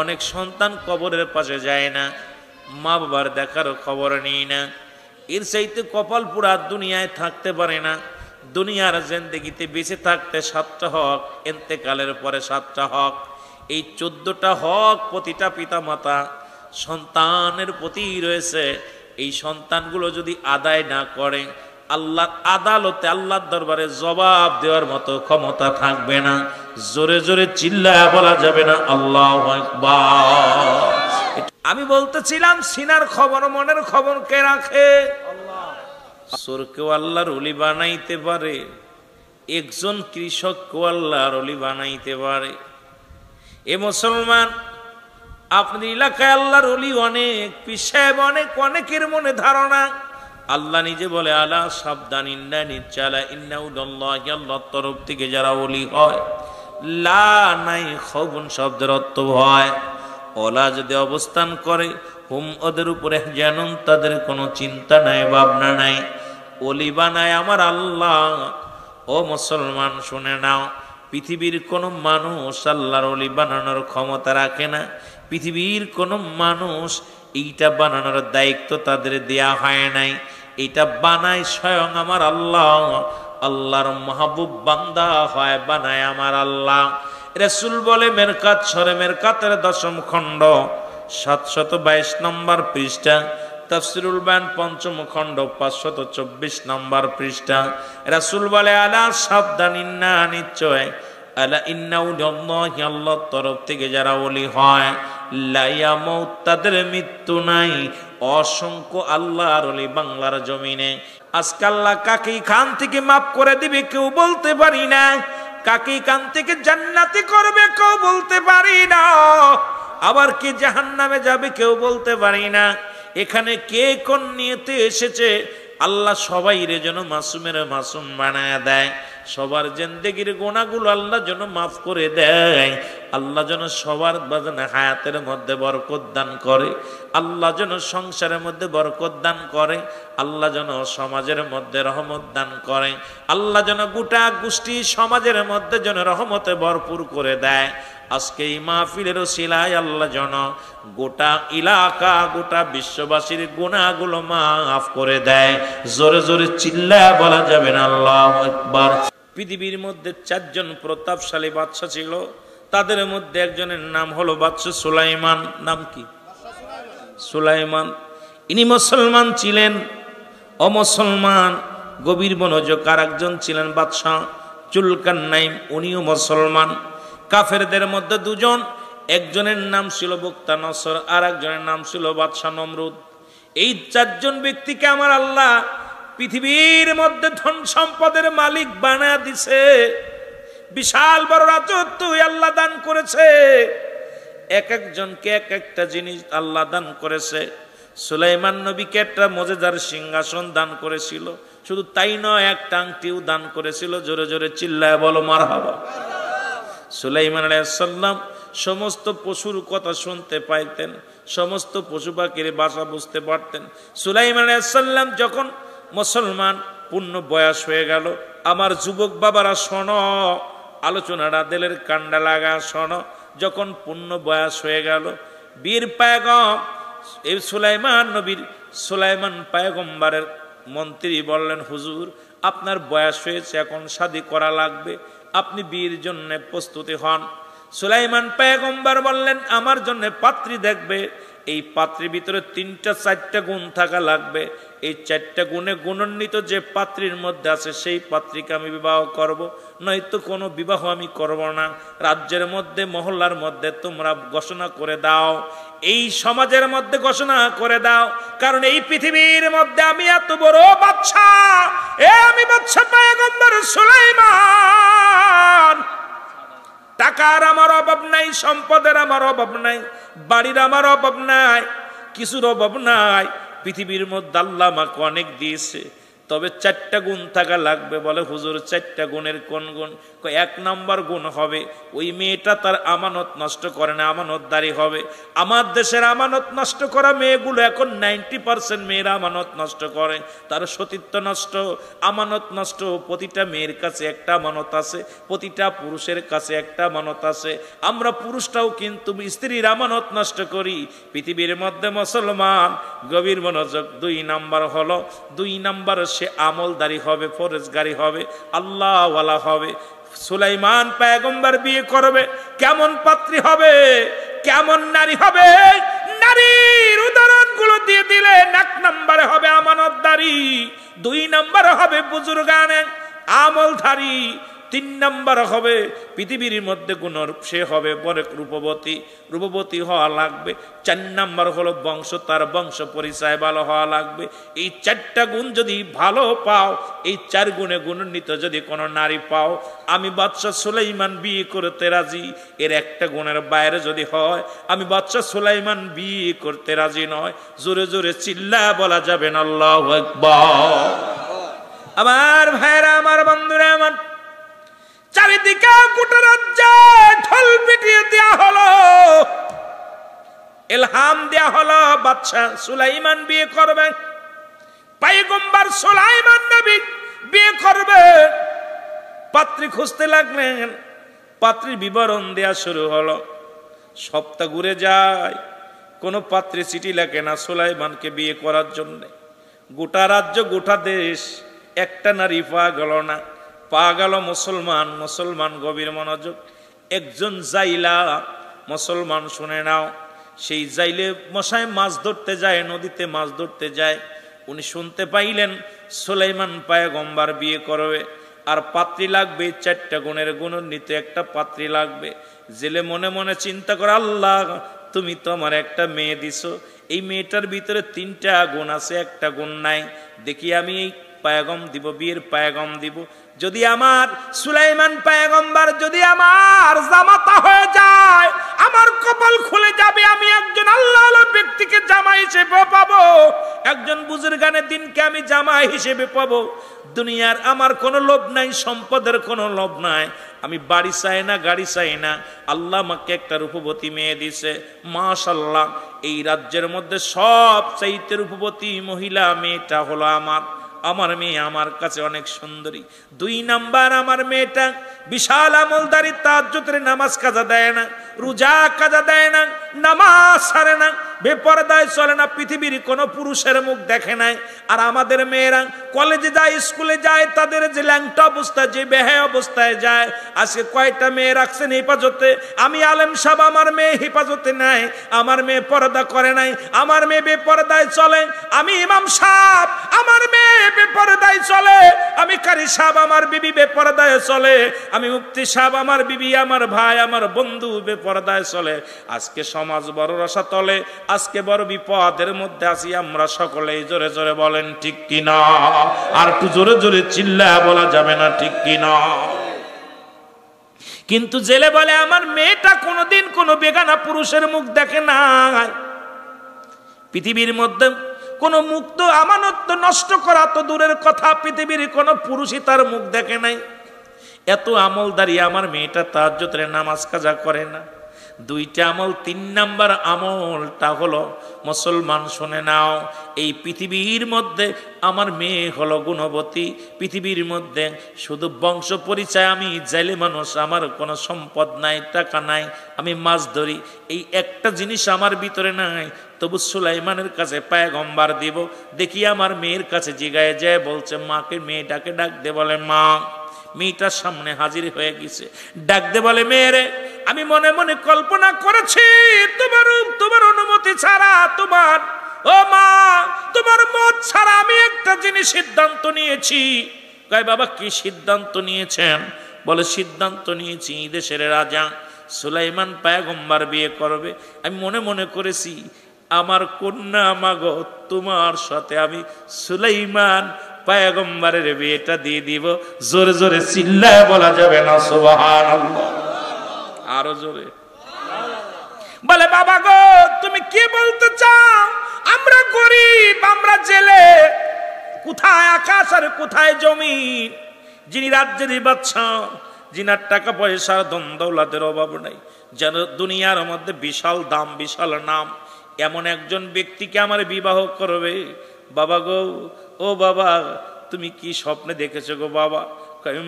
অনেক সন্তান কবরের পাশে যায় না, মা বাবার দেখার খবর নেই না। এর চাইতে কপাল পুরা দুনিয়ায় থাকতে পারে না। দুনিয়ার জিন্দেগিতে বেঁচে থাকতে 7টা হক, ইন্তেকালের পরে 7টা হক। এই 14টা হক প্রতিটা পিতা মাতা সন্তানের প্রতি রয়েছে। এই সন্তানগুলো যদি আদায় না করে, আল্লাহর আদালতে, আল্লাহর দরবারে জবাব দেওয়ার মতো ক্ষমতা থাকবে না। জোরে জোরে চিল্লায়া বলা যাবে না আল্লাহু আকবার? আমি বলতেছিলাম সিনার খবর মনের খবর কে রাখে? চোরকেও আল্লাহর ওলি বানাইতে পারে, একজন কৃষককেও আল্লাহর ওলি বানাইতে পারে। এ মুসলমান, আপনার এলাকায় আল্লাহর ওলি অনেক, পীর সাহেব অনেক, অনেকের মনে ধারণা। আল্লাহ নিজে বলে আলা সাবধান, ইন্না নিশ্চয় ইন্নাউদাল্লাহি, আল্লাহর তরফ থেকে যারা ওলি হয়, লা নাই খবন শব্দের অর্থ হয়, ওলা যদি অবস্থান করে, হুম ওদের উপরে জানুন, তাদের কোনো চিন্তা নাই ভাবনা নাই, ওলি বানায় আমার আল্লাহ। ও মুসলমান শুনে নাও, পৃথিবীর কোন মানুষ আল্লাহর ওলি বানানোর ক্ষমতা রাখে না। পৃথিবীর কোন মানুষ এইটা বানানোর দায়িত্ব তাদের দেয়া হয় নাই। এটা বানায় স্বয়ং আমার আল্লাহ। আল্লাহর মাহবুব বান্দা হয় বানায় আমার আল্লাহ। রাসূল বলে মেরকাত সরে মেরকাতের 10ম খণ্ড 722 নম্বর পৃষ্ঠা, তাফসীরুল বায়ান 5ম খণ্ড 524 নম্বর পৃষ্ঠা, রাসূল বলে আলা সাবধান, ইন্না নিশ্চয়, আলা ইন্নাউদাল্লাহি, আল্লাহর তরফ থেকে যারা ওলি হয়, লা ইয়ামুত, তাদের মৃত্যু নাই। অসংখ্য আল্লাহর ওলি বাংলার জমিনে। আজকে আল্লাহ কাকে খান থেকে মাফ করে দিবে কেউ বলতে পারি না, কাকে কান থেকে জান্নাতি করবে কেউ বলতে পারি না, আবার কে জাহান্নামে যাবে কেউ বলতে পারি না। এখানে কে কোন নিয়তে এসেছে, আল্লাহ সবাইরে যেন মাসুমের মাসুম বানায় দেয়, সবার জিন্দেগির গুনাহগুলো আল্লাহ যেন মাফ করে দেয়, আল্লাহ যেন সবার বাজনা হায়াতের মধ্যে বরকত দান করে, আল্লাহ যেন সংসারের মধ্যে বরকত দান করে, আল্লাহ যেন সমাজের মধ্যে রহমত দান করে, আল্লাহ যেন গোটা গোষ্ঠী সমাজের মধ্যে যেন রহমতে ভরপুর করে দেয়। আজকে এই মাহফিলের ওসিলায় আল্লাহ যেন গোটা এলাকা গোটা বিশ্ববাসীর গুনাহগুলো মাফ করে দেয়। জোরে জোরে চিল্লায়া বলা যাবে না আল্লাহু আকবার। পৃথিবীর মধ্যে 4 জন প্রতাপশালী বাদশা ছিল, তাদের মধ্যে একজনের নাম হলো বাদশা সুলাইমান। নাম কি? সুলাইমান। ইনি মুসলমান ছিলেন। অমুসলমান গভীর মনোযোগ। আর একজন ছিলেন বাদশা জুলকারনাইন, উনিও মুসলমান। কাফেরদের মধ্যে 2 জন, একজনের নাম ছিল বক্তা নসর, আর একজনের নাম ছিল বাদশা নমরুদ। এই 4 জন ব্যক্তিকে আমার আল্লাহ পৃথিবীর মধ্যে ধন সম্পদের মালিক বানায় দিছে। বিশাল বড় রাজত্ব আল্লাহ দান করেছে। এক একজনকে এক একটা জিনিস আল্লাহ দান করেছে। সুলাইমান নবীকে একটা মজেদার সিংহাসন দান করেছিল। শুধু তাই নয়, একটা আংটিও দান করেছিল। জোরে জোরে চিল্লায় বলো মারহাবা। সুলাইমান আলাইহিস সালাম সমস্ত পশুর কথা শুনতে পাইতেন, সমস্ত পশু পাখির ভাষা বুঝতে পারতেন। সুলাইমান আলাইহিস সালাম যখন মুসলমান পূর্ণ বয়স হয়ে গেল, আমার যুবক বাবারা শোনো, আলোচনাটা দিলের কান্ডা লাগা শোনো। যখন পূর্ণ বয়স হয়ে গেল, বীর পায়গম এই সুলাইমান নবীর, সুলাইমান পায়গম্বরের মন্ত্রী বললেন, হুজুর আপনার বয়স হয়েছে, এখন শাদী করা লাগবে, আপনি বিয়ের জন্য প্রস্তুতি হন। সুলাইমান পয়গম্বর বললেন, আমার জন্য পাত্রী দেখবে। এই পাত্রীর ভিতরে 3-4টা গুণ থাকা লাগবে। এই 4টা গুণে গুণান্বিত যে পাত্রীর মধ্যে আছে সেই পাত্রীকে আমি বিবাহ করব, নয়তো কোনো বিবাহ আমি করব না। রাজ্যের মধ্যে মহল্লার মধ্যে তোমরা ঘোষণা করে দাও, এই সমাজের মধ্যে ঘোষণা করে দাও, কারণ এই পৃথিবীর মধ্যে আমি এত বড় বাদশা, আমি বাদশা পয়গম্বর সুলাইমান। টাকার আমার অভাব নাই, সম্পদের আমার অভাব নাই, বাড়ির আমার অভাব নাই, কিছুর অভাব নাই। পৃথিবীর মধ্যে আল্লাহ আমাকে অনেক দিয়েছে, তবে 4টা গুণ থাকা লাগবে। বলে হুজুর 4টা গুণের কোন গুণ? 1 নম্বর গুণ হবে ওই মেয়েটা তার আমানত নষ্ট করে না, আমানতদারি হবে। আমার দেশের আমানত নষ্ট করা মেয়েগুলো এখন 90% মেয়েরা আমানত নষ্ট করে, তার সতীত্ব নষ্ট, আমানত নষ্ট। প্রতিটা মেয়ের কাছে একটা আমানত আছে, প্রতিটা পুরুষের কাছে একটা আমানত আছে। আমরা পুরুষটাও কিন্তু স্ত্রীর আমানত নষ্ট করি। পৃথিবীর মধ্যে মুসলমান গভীর মনোযোগ। 2 নম্বর হলো, 2 নম্বর সে আমলদারি হবে, ফরজগারি হবে, আল্লাহওয়ালা হবে। সুলাইমান পয়গম্বর বিয়ে করবে, কেমন পাত্রী হবে, কেমন নারী হবে? নারীর উদাহরণগুলো দিয়ে দিলেন। 1 নম্বরে হবে আমানতদারি, 2 নম্বরে হবে বুজুর্গানে আমলধারী, তিন নাম্বার হবে পৃথিবীর মধ্যে গুণ সে হবে বড় রূপবতী, রূপবতী হওয়া লাগবে। 4 নাম্বার হলো বংশ, তার বংশ পরিচয় ভালো হওয়া লাগবে। এই 4টা গুণ যদি ভালো পাও, এই 4 গুণে গুণান্বিত যদি কোনো নারী পাও, আমি বাদশা সুলাইমান বিয়ে করতে রাজি। এর একটা গুণের বাইরে যদি হয়, আমি বাদশা সুলাইমান বিয়ে করতে রাজি নয়। জোরে জোরে চিল্লা বলা যাবে না আল্লাহু আকবার। আমার ভাইরা, আমার বন্ধুরা, আমার চারিদিকে গোটা রাজ্যে ঢোল পিটিয়ে দেয়া হলো, ইলহাম দেয়া হলো বাদশা সুলাইমান বিয়ে করবে, পয়গম্বর সুলাইমান নবী বিয়ে করবে। পাত্রী খুঁজতে লাগলেন, পাত্রীর বিবরণ দেয়া শুরু হলো। সপ্তাহ ঘুরে যায়, কোনো পাত্রী চিঠি লেখে না সুলাইমানকে বিয়ে করার জন্য। গোটা রাজ্য, গোটা দেশ একটা নারী পাওয়া গেল না। পাওয়া গেল মুসলমান। মুসলমান গভীর মনোযোগ। একজন জাইলা মুসলমান, শুনে নাও, সেই জাইলে মশায় মাছ ধরতে যায়, নদীতে মাছ ধরতে যায়। উনি শুনতে পাইলেন সুলাইমান পয়গম্বর বিয়ে করবে, আর পাত্রী লাগবে 4টা গুণের গুণান্বিত একটা পাত্রী লাগবে। জেলে মনে মনে চিন্তা করে, আল্লাহ তুমি তো আমার একটা মেয়ে দিছো, এই মেয়েটার ভিতরে 3টা গুণ আছে, একটা গুণ নাই। দেখি আমি এই পায়গম দিব, বিয়ের পায়গম দিব। যদি আমার সুলাইমান পয়গম্বর যদি আমার জামাতা হয়ে যায়, আমার কপাল খুলে যাবে, আমি একজন আল্লাহওয়ালা ব্যক্তিকে জামাই হিসেবে পাবো, একজন বুজুর্গানের দিনকে আমি জামাই হিসেবে পাবো। দুনিয়ার আমার কোনো লোভ নাই, সম্পদের কোনো লোভ নাই, আমি বাড়ি চাই না, গাড়ি চাই না। আল্লাহ আমাকে একটা রূপবতী মেয়ে দিছে, মাশাআল্লাহ। এই রাজ্যের মধ্যে সবচাইতে রূপবতী মহিলা মেয়েটা হলো আমার মেয়ে, আমার কাছে অনেক সুন্দরী। 2 নাম্বার, আমার মেয়েটা বিশাল আমলদারি, তাহাজ্জুদের নামাজ কাজা দেয় না, রোজা কাজা দেয় না, নামাজ ছাড়ে না, বেপরদায় চলে না, পৃথিবীর কোনো পুরুষের মুখ দেখে নাই। আর আমাদের মেয়েরা কলেজে যায়, স্কুলে যায়, তাদের যে ল্যাংটা অবস্থা, যে বেহায়া অবস্থায় যায়। আজকে কয়টা মেয়ে রাখছেন হেফাজতে? আমি আলেম সাহেব, আমার মেয়ে হেফাজতে নাই, আমার মেয়ে পর্দা করে নাই, আমার মেয়ে বেপরদায় চলে। আমি ইমাম সাহেব, আমার মেয়ে বেপরদায় চলে। আমি কারি সাহেব, আমার বিবি বেপরদায় চলে। আমি মুফতি সাহেব, আমার বিবি, আমার ভাই, আমার বন্ধু বেপরদায় চলে। আজকে সমাজ বড় রসাতলে, আজকে বড় বিপদের মধ্যে আছি আমরা সকলেই। জোরে জোরে বলেন ঠিক কিনা? আর একটু জোরে জোরে চিল্লা বলা যাবে না ঠিক কিনা? কিন্তু জেলে বলে আমার মেয়েটা কোনোদিন কোনো বেগানা পুরুষের মুখ দেখে নাই। পৃথিবীর মধ্যে কোন মুক্ত আমানত নষ্ট করা তো দূরের কথা, পৃথিবীর কোন পুরুষই তার মুখ দেখে নাই। এত আমলদারি আমার মেয়েটা, তাহাজ্জুদের নামাজ কাজা করে না। 2টা আমল। 3 নাম্বার আমলটা হলো মুসলমান, শুনে নাও, এই পৃথিবীর মধ্যে আমার মেয়ে হলো গুণবতী। পৃথিবীর মধ্যে শুধু বংশ পরিচয়, আমি জেলে মানুষ, আমার কোনো সম্পদ নাই, টাকা নাই, আমি মাছ ধরি, এই একটা জিনিস আমার ভিতরে নাই। তবু সুলাইমানের কাছে পয়গম্বর দিব। দেখি আমার মেয়ের কাছে জিগায় যায়, বলছে মাকে, মেয়েটাকে ডাক দে। বলে মা। মেয়েটার সামনে হাজির হয়ে গেছে। ডাক দে, বলে মেয়েরে, আমি মনে মনে কল্পনা করেছি তোমার অনুমতি ছাড়া, ও মা, তোমার মত ছাড়া আমি একটা জিনিস সিদ্ধান্ত নিয়েছি। কয় বাবা কি সিদ্ধান্ত নিয়েছেন? বলে সিদ্ধান্ত নিয়েছি দেশের রাজা সুলাইমান পয়গম্বর বিয়ে করবে। আমি মনে মনে করেছি আমার কন্যা মাগো, তোমার সাথে আমি সুলাইমান পয়গম্বরের বিয়েটা দিয়ে দিব। জোরে জোরে চিল্লায় বলা যাবে না সুবহানাল্লাহ? আরো জোরে বলে বাবা গো, তুমি কি বলতে চাও? আমরা গরিব, আমরা জেলে, কোথায় আকাশ আর কোথায় জমিন। যিনি রাজ্যের বাদশা, যিনার টাকা পয়সার ধন দৌলতের অভাব নাই, যেন দুনিয়ার মধ্যে বিশাল দাম, বিশাল নাম, এমন একজন ব্যক্তিকে আমার বিবাহ করবে। বাবা গো, ও বাবা, তুমি কি স্বপ্নে দেখেছো গো বাবা?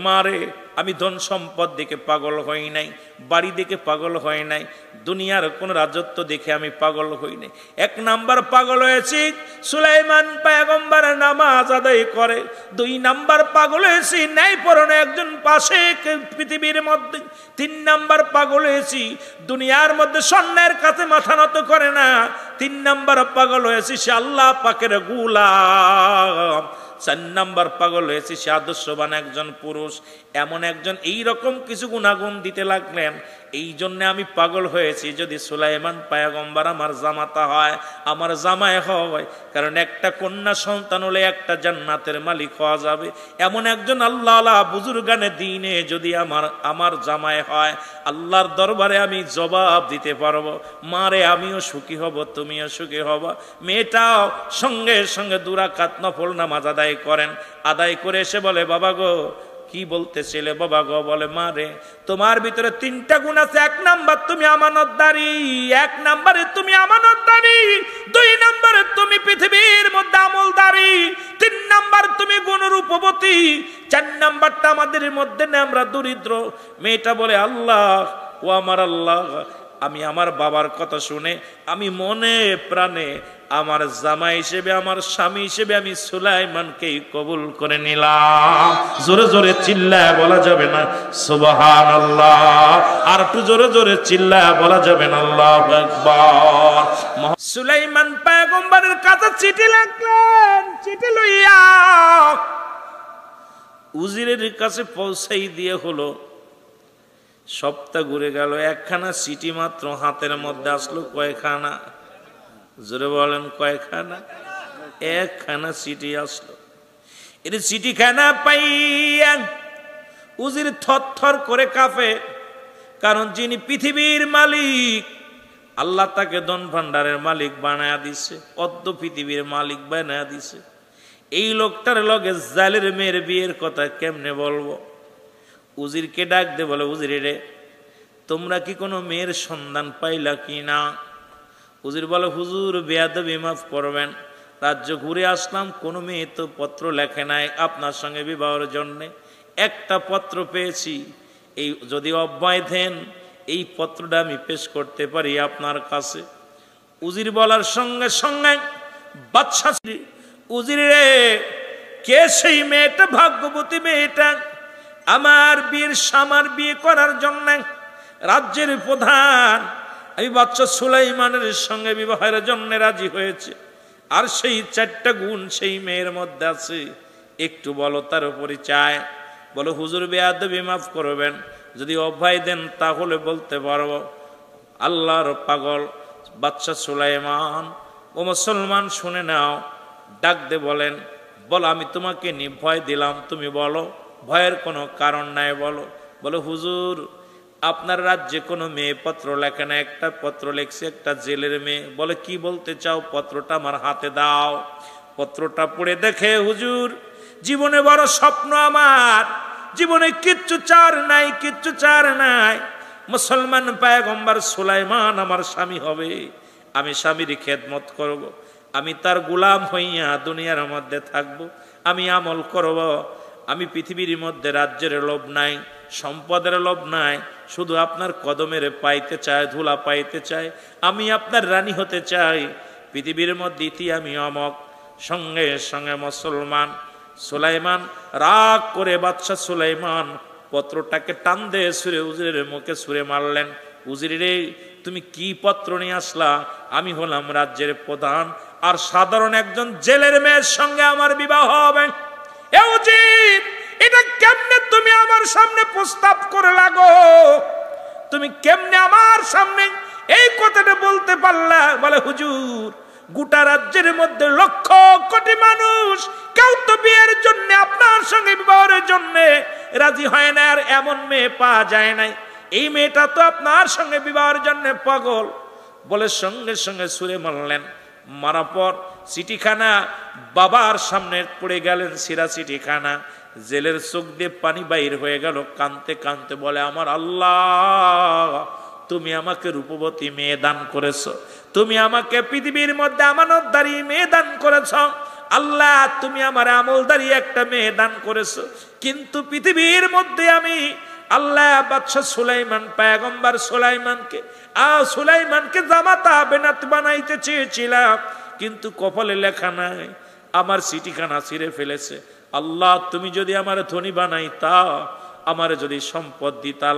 মারে, আমি ধন সম্পদ দেখে পাগল হই নাই, বাড়ি দেখে পাগল হয় নাই, দুনিয়ার কোন রাজত্ব দেখে আমি পাগল হই নাই। 1 নাম্বার পাগল হয়েছি সুলাইমান পয়গম্বরের নামাজ আদায় করে। 2 নাম্বার পাগল হয়েছি ন্যায়পরায়ণ একজন পাশে পৃথিবীর মধ্যে। 3 নাম্বার পাগল হয়েছি দুনিয়ার মধ্যে স্বর্ণের কাছে মাথা নত করে না। 3 নাম্বার পাগল হয়েছি সে আল্লাহ পাকের গোলাম। 4 নাম্বার পাগল হয়েছি সে আদর্শবান একজন পুরুষ, এমন একজন এইরকম কিছু গুণাগুণ দিতে লাগলেন, এই জন্য আমি পাগল হয়েছি। যদি সুলাইমান পয়গম্বর আমার জামাতা হয়, আমার জামাই হয়, কারণ একটা কন্যা সন্তান হলে একটা জান্নাতের মালিক হওয়া যাবে, এমন একজন আল্লাহ বুজুর্গানে দিনে যদি আমার জামাই হয়, আল্লাহর দরবারে আমি জবাব দিতে পারবো, মারে আমিও সুখী হব, তুমিও সুখী হব। মেয়েটাও সঙ্গে সঙ্গে 2 রাকাত নফল নামাজ আদায় করেন। আদায় করে এসে বলে, বাবা গো কি বলতেছিলে? বাবা গো বলে, মা রে তোমার ভিতরে 3টা গুণ আছে। 1 নাম্বার তুমি আমানতদারি, 1 নাম্বারে তুমি আমানতদারি, 2 নাম্বারে তুমি পৃথিবীর মধ্যে আমলদারি, 3 নাম্বার তুমি গুণরূপবতী, 4 নাম্বারটা আমাদের মধ্যে না, আমরা দরিদ্র। মেয়েটা বলে, আল্লাহ ও আমার আল্লাহ, আমি আমার বাবার কথা শুনে আমি মনে প্রাণে আমার জামাই হিসেবে, আমার স্বামী হিসেবে আমি সুলাইমানকেই কবুল করে নিলাম। জোরে জোরে চিল্লায় বলা যাবে না সুবহানাল্লাহ? আর একটু জোরে জোরে চিল্লায় বলা যাবে না আল্লাহু আকবার? সুলাইমান পয়গম্বরের কাছে চিঠি লিখলেন, চিঠি লইয়া উজিরের কাছে পৌঁছাই দিয়ে হলো। সপ্তাহ ঘুরে গেল, 1খানা চিঠি মাত্র হাতের মধ্যে আসলো। কয়খানা? জোরে বলেন, কয়খানা? 1খানা চিঠি আসলো। এর চিঠিখানা পাইয়া উজির থরথর করে কাঁপে, কারণ যিনি পৃথিবীর মালিক, আল্লাহ তাকে ধন ভান্ডারের মালিক বানায়া দিছে, অর্ধ পৃথিবীর মালিক বানায়া দিছে। এই লোকটার লগে জালের মেয়ের বিয়ের কথা কেমনে বলবো? উজিরকে ডাক দে, বলে, উজির রে তোমরা কি কোনো মেয়ের সন্ধান পাইলা কি না? উজির বলে, হুজুর বেয়াদবি মাফ করবেন, রাজ্য ঘুরে আসলাম, কোনো মেয়ে তো পত্র লেখে নাই আপনার সঙ্গে বিবাহের জন্যে। একটা পত্র পেয়েছি, এই যদি অব্যয় দেন এই পত্রটা আমি পেশ করতে পারি আপনার কাছে। উজির বলার সঙ্গে সঙ্গে বাদশা, উজির রে কে সেই মেয়েটা? ভাগ্যবতী মেয়েটা আমার বিয়ে করার জন্য রাজ্যের প্রধান, আমি বাদশা সুলাইমানের সঙ্গে বিবাহের জন্য রাজি হয়েছে। আর সেই 4টা গুণ সেই মেয়ের মধ্যে আছে, একটু বলো তার পরিচয়। বলো, হুজুর বেয়াদবি মাফ করবেন, যদি অভয় দেন তাহলে বলতে পারবো। আল্লাহর পাগল বাদশা সুলাইমান, ও মুসলমান শুনে নাও, ডাক দে বলেন, বলো আমি তোমাকে নির্ভয় দিলাম, তুমি বলো, ভয়ের কোনো কারণ নাই, বলো। বলো, হুজুর আপনার রাজ্যে কোনো মেয়ে পত্র লেখে না, একটা পত্র লেখছে, একটা জেলের মেয়ে। বলে, কি বলতে চাও? পত্রটা আমার হাতে দাও। পত্রটা পড়ে দেখে, হুজুর জীবনে বড় স্বপ্ন আমার, জীবনে কিচ্ছু চার নাই, কিচ্ছু চার নাই। মুসলমান পয়গম্বর সুলাইমান আমার স্বামী হবে, আমি স্বামীর খেদমত করব, আমি তার গোলাম হইয়া দুনিয়ার মধ্যে থাকব, আমি আমল করব। আমি পৃথিবীর মধ্যে রাজ্যের লোভ নাই, সম্পদের লোভ নাই, শুধু আপনার কদমের পাইতে চাই, ধুলা পাইতে চাই, আমি আপনার রানী হতে চাই পৃথিবীর মধ্যে, ইতি আমি অমক। সঙ্গে সঙ্গে মুসলমান সুলাইমান রাগ করে বাদশা সুলাইমান পত্রটাকে টান দিয়ে সুরে উজিরের মুখে সুরে মারলেন। উজির রে তুমি কি পত্র নিয়ে আসলা? আমি হলাম রাজ্যের প্রধান, আর সাধারণ একজন জেলের মেয়ের সঙ্গে আমার বিবাহ হবে। এ উজির, এটা কেমনে তুমি আমার সামনে প্রস্তাব করে লাগো? তুমি কেমনে আমার সামনে এই কথাটা বলতে পারলা? বলে, হুজুর গোটা রাজ্যের মধ্যে লক্ষ কোটি মানুষ, কেউ তো বিয়ের জন্য, আপনার সঙ্গে বিবাহের জন্য রাজি হয় না, আর এমন মেয়ে পাওয়া যায় নাই। এই মেয়েটা তো আপনার সঙ্গে বিবাহের জন্য পাগল। বলে সঙ্গে সঙ্গে সুরে মারলেন। মারা পর চিঠিখানা বাবার সামনে পড়ে গেলেন, সিরা চিঠিখানা। জেলের চোখ দিয়ে পানি বাইর হয়ে গেল, কাঁদতে কাঁদতে বলে, আমার আল্লাহ তুমি আমাকে রূপবতী মেয়ে দান করেছ, তুমি আমাকে পৃথিবীর মধ্যে আমানতদারি মেয়ে দান করেছ। আল্লাহ তুমি আমার আমলদারি একটা মেয়ে দান করেছ, কিন্তু পৃথিবীর মধ্যে আমি আল্লাহ বাদশা সুলাইমান পয়গম্বর সুলাইমানকে জামাতা বেনাত বানাইতে চেয়েছিলাম, কিন্তু কপালে লেখা নাই, আমার চিঠিখানা ছিঁড়ে ফেলেছে। আল্লাহ তুমি যদি আমার ধনী বানাইতা, আমার যদি সম্পদ দিতা,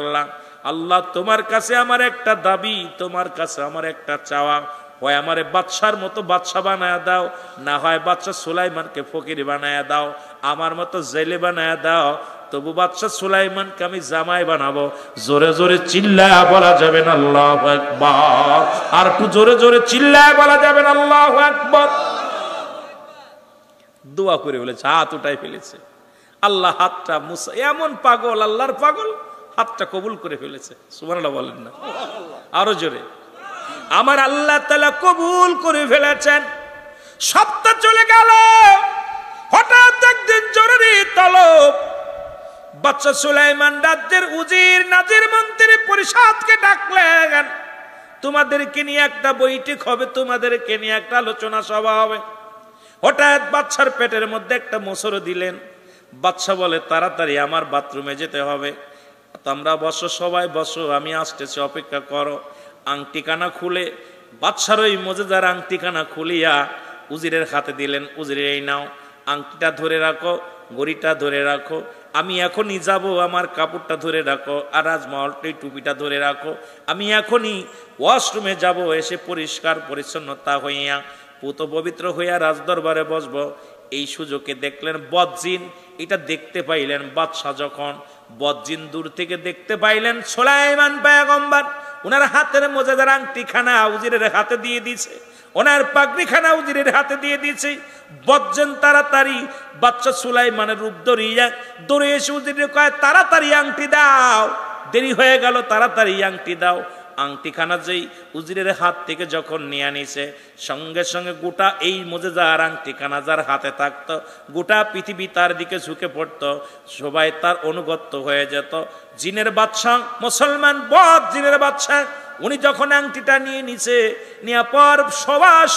আল্লাহ তোমার কাছে আমার একটা দাবি, তোমার কাছে আমার একটা চাওয়া, হয় আমারে বাদশার মতো বাদশা বানায়া দাও, না হয় বাদশা সুলাইমানকে ফকির বানায়া দাও, আমার মতো জেলে বানায়া দাও, তবু বাদশা সুলাইমানকে আমি জামাই বানাবো। জোরে জোরে চিল্লায়া বলা যাবে না আল্লাহু আকবার? আর একটু জোরে জোরে চিল্লায়া বলা যাবে না আল্লাহু আকবার? দোয়া করে ফেলেছে, হাত উঠাই ফেলেছে। আল্লাহ হাতটা মুসা এমন পাগল, আল্লাহর পাগল, হাতটা কবুল করে ফেলেছে। সুবহানাল্লাহ বলেন না? আরো জোরে। আমার আল্লাহ তাআলা কবুল করে ফেলেছেন। সপ্তাহ চলে গেল, হঠাৎ একদিন জরুরি তলব। বাদশা সুলাইমান রাজ্যের উজির, নাজির, মন্ত্রী, পরিষদকে ডাকলেন। তোমাদেরকে নিয়ে একটা বৈঠক হবে, তোমাদেরকে নিয়ে একটা আলোচনা সভা হবে। হঠাৎ বাদশার পেটের মধ্যে একটা মোসর দিলেন। বাদশা বলে, তাড়াতাড়ি আমার বাথরুমে যেতে হবে। তোমরা বসো, সবাই বসো, আমি আসতেছি, অপেক্ষা করো। আংটিখানা খুলে বাদশার ওই মজেদার আংটিখানা খুলিয়া উজিরের হাতে দিলেন। উজিরে, এই নাও, আংটিটা ধরে রাখো, ঘড়িটা ধরে রাখো, আমি এখনই যাব, আমার কাপড়টা ধরে রাখো, আর রাজমহলটি টুপিটা ধরে রাখো, আমি এখনই ওয়াশরুমে যাব, এসে পরিষ্কার পরিচ্ছন্নতা হইয়া পুত পবিত্র হইয়া রাজদরবারে বসবো। এই সুযোগে দেখলেন বদজিন, এটা দেখতে পাইলেন বাদশাহ। যখন বদজিন দূর থেকে দেখতে পাইলেন সুলাইমান পয়গম্বর ওনার হাতের মজেদার আংটিখানা উজিরের হাতে দিয়ে দিছে, ওনার পাগড়িখানা উজিরের হাতে দিয়ে দিয়েছে। বদজিন তাড়াতাড়ি বাদশা সুলাইমানের রূপ ধরিয়া দৌড়ে এসে উজিরে কয়, তাড়াতাড়ি আংটি দাও, দেরি হয়ে গেল, তাড়াতাড়ি আংটি দাও। আংটিখানা যেই উজিরের হাত থেকে যখন নিয়ে নিছে, সঙ্গে সঙ্গে গোটা এই মজেদার আংটিখানা যার হাতে থাকতো, গোটা পৃথিবী তার দিকে ঝুঁকে পড়তো, সবাই তার অনুগত হয়ে যেত। জিনের বাদশাহ, মুসলমান বদ জিনের বাদশাহ, উনি যখন আংটিটা নিয়ে নিছে, নেওয়ার পর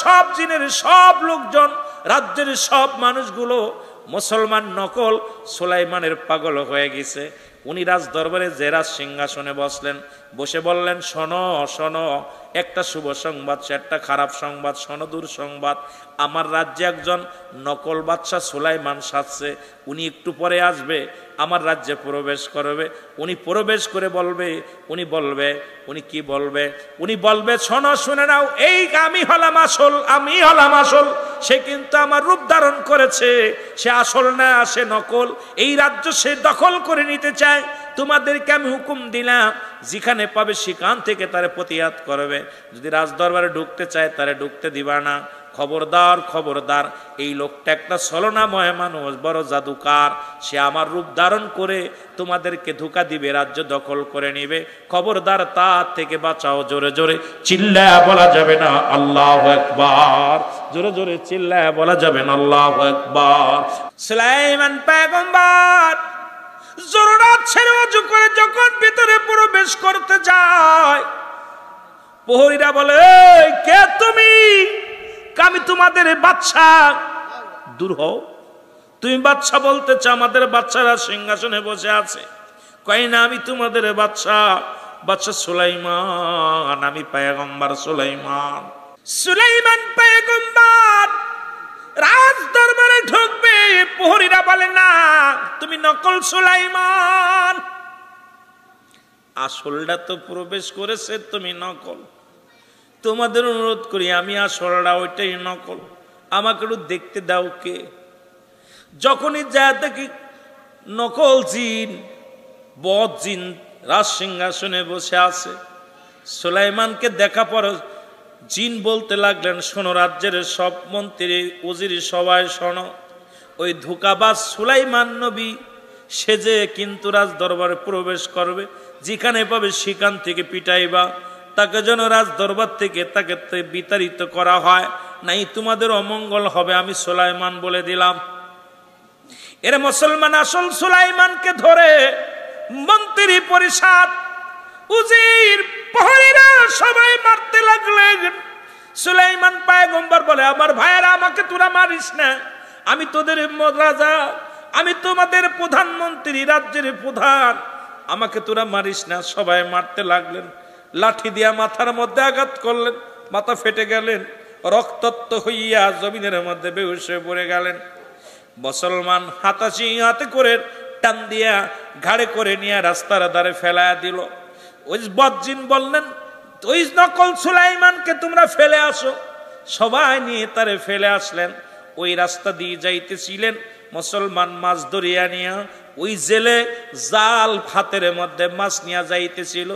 সব জিনের সব লোকজন, রাজ্যের সব মানুষগুলো মুসলমান নকল সুলাইমানের পাগল হয়ে গেছে। উনি রাজ দরবারে যে রাজ সিংহাসনে বসলেন, বসে বললেন, শোনো শোনো, একটা শুভ সংবাদ, একটা খারাপ সংবাদ, শোনো দুঃসংবাদ। আমার রাজ্যে একজন নকল বাদশা সুলাইমান সাজছে, উনি একটু পরে আসবে, আমার রাজ্যে প্রবেশ করবে। উনি প্রবেশ করে বলবে, উনি কি বলবে? উনি বলবে, শোনো, শুনে নাও, এই আমি হলাম আসল, আমি হলাম আসল। সে কিন্তু আমার রূপ ধারণ করেছে, সে আসল না, সে নকল। এই রাজ্য সে দখল করে নিতে চায়। তোমাদেরকে আমি হুকুম দিলাম, যেখানে পাবে সেখান থেকে তারে প্রতিহাত করবে। যদি রাজদরবারে ঢুকতে চায় তারে ঢুকতে দিবা না। খবরদার, খবরদার, এই লোকটা একটা ছলনাময় মানুষ, বড় জাদুকার, সে আমার রূপ ধারণ করে তোমাদেরকে ধোঁকা দিবে, রাজ্য দখল করে নিবে। খবরদার, তার থেকে বাঁচাও। জোরে জোরে চিল্লায়া বলা যাবে না আল্লাহু আকবার? জোরে জোরে চিল্লায়া বলা যাবে না আল্লাহু আকবার? সুলাইমান পয়গম্বর জোররাত ছেড়ে ওযু করে যখন ভিতরে প্রবেশ করতে যায়, প্রহরীরা বলে, এই কে তুমি? আমি তোমাদের বাদশা। দূর হও, তুমি বাদশা বলতে চাও? আমাদের বাদশারা সিংহাসনে বসে আছে। কই না, আমি তোমাদের বাদশা, বাদশা সুলাইমান, আমি পয়গম্বর সুলাইমান। সুলাইমান পয়গম্বর রাজ দরবারে ঢুকবে, প্রহরীরা বলে, না, তুমি নকল সুলাইমান, আসলটা তো প্রবেশ করেছে, তুমি নকল। তোমাদের অনুরোধ করি, আমি আসলটা, ওইটাই নকল, আমাকে একটু দেখতে দাও। কে? যখনই যা দেখি নকল জিন, বদ জিন রাজ সিংহাসনে বসে আছে। সুলাইমানকে দেখা পর জিন বলতে লাগলেন, শোনো, রাজ্যের সব মন্ত্রী, উজির, সবাই শোনো, ওই ধোঁকাবাজ সুলাইমান নবী সেজে কিন্তু রাজ দরবারে প্রবেশ করবে, যেখানে পাবে সেখান থেকে পিটাইবা, তাকে যেন রাজ দরবার থেকে তাকে বিতাড়িত করা হয়, নাই তোমাদের অমঙ্গল হবে, আমি সুলাইমান বলে দিলাম। এর মুসলমান আসল সুলাইমানকে ধরে মন্ত্রী, পরিষদ, উজির, প্রহরীরা সবাই মারতে লাগলেন। সুলাইমান পয়গম্বর বলে, আমার ভাইয়েরা, আমাকে তোরা মারিস না, আমি তোদের রাজা, আমি তোমাদের প্রধানমন্ত্রী, রাজ্যের প্রধান, আমাকে তোরা মারিস না। সবাই মারতে লাগলেন, লাঠি দিয়া মাথার মধ্যে আঘাত করলেন, মাথা ফেটে গেলেন, রক্তাক্ত হইয়া জমিনের মধ্যে বেহুশ হয়ে পড়ে গেলেন। মুসলমান হাতাশি হাতে করে টান দিয়া ঘাড়ে করে নিয়ে রাস্তার ধারে ফেলায়া দিল। ওই বদজিন বললেন, ওই নকল সুলাইমানকে তোমরা ফেলে আসো। সবাই নিয়ে তারে ফেলে আসলেন। ওই রাস্তা দিয়ে যাইতেছিলেন মুসলমান মাছ ধরিয়া নিয়া, ওই জেলে জাল হাতের মধ্যে মাছ নিয়ে যাইতেছিল।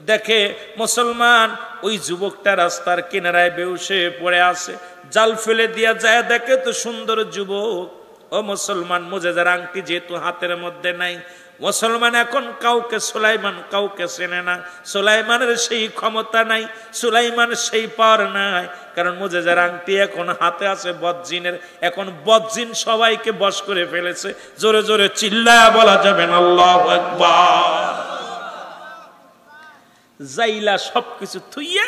দেখে মুসলমান ওই যুবকটা রাস্তার কিনারায় বেউসে পড়ে আছে। জাল ফেলে দিয়া যায়, দেখে তো সুন্দর যুবক। ও মুসলমান, মুজেজার আংটি যেহেতু হাতের মধ্যে নাই, মুসলমান এখন কাউকে সুলাইমান কাউকে চেনে না। সুলাইমানের সেই ক্ষমতা নাই, সুলাইমানের সেই পাওয়ার নাই, কারণ মুজেজার আংটি এখন হাতে আছে বদজিনের। এখন বদজিন সবাইকে বশ করে ফেলেছে। জোরে জোরে চিল্লায়া বলা যাবে না আল্লাহু আকবার। জাইলা সবকিছু থুইয়া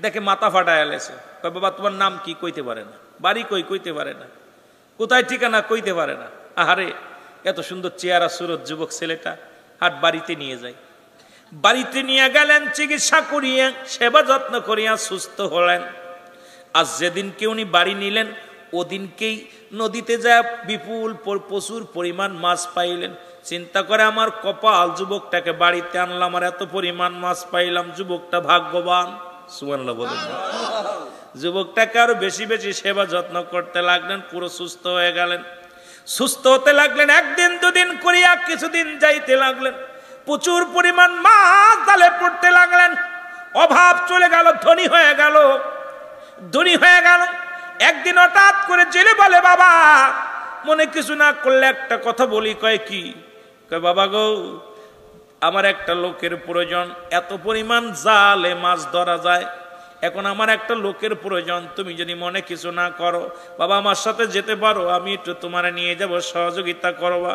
দেখে মাথা ফাটায় এলেছে। বাবা তোমার নাম কি? কইতে পারে না। বাড়ি কই? কইতে পারে না। কোথায় ঠিকানা? কইতে পারে না। আহারে, এত সুন্দর চেহারা সুরত যুবক ছেলেটা। হাট বাড়িতে নিয়ে যায়। বাড়িতে নিয়ে গেলেন, চিকিৎসা করিয়া সেবা যত্ন করিয়া সুস্থ হলেন। আজ যেদিনকে উনি বাড়ি নিলেন, ওদিনকেই নদীতে যায় বিপুল প্রচুর পরিমাণ মাছ পাইলেন। চিন্তা করে আমার কপাল, যুবকটাকে বাড়িতে আনলাম আর এত পরিমাণ মাছ পাইলাম, যুবকটা ভাগ্যবান। সুবহানাল্লাহ বলেন। যুবকটাকে আরো বেশি বেশি সেবা যত্ন করতে লাগলেন, পুরো সুস্থ হয়ে গেলেন। সুস্থ হতে লাগলেন, একদিন দুদিন করিয়া কিছুদিন যাইতে লাগলেন। প্রচুর পরিমাণ মাছ জালে পড়তে লাগলেন। অভাব চলে গেল, ধনী হয়ে গেল। ধনী হয়ে গেল। একদিন হঠাৎ করে জেলে বলে, বাবা মনে কিছু না করলে একটা কথা বলি। কয় কি? কয় বাবা গো, আমার একটা লোকের প্রয়োজন। এত পরিমাণ জালে মাছ ধরা যায়, এখন আমার একটা লোকের প্রয়োজন। তুমি যদি মনে কিছু না করো বাবা, আমার সাথে যেতে পারো, আমি একটু তোমার নিয়ে যাব, সহযোগিতা করবা।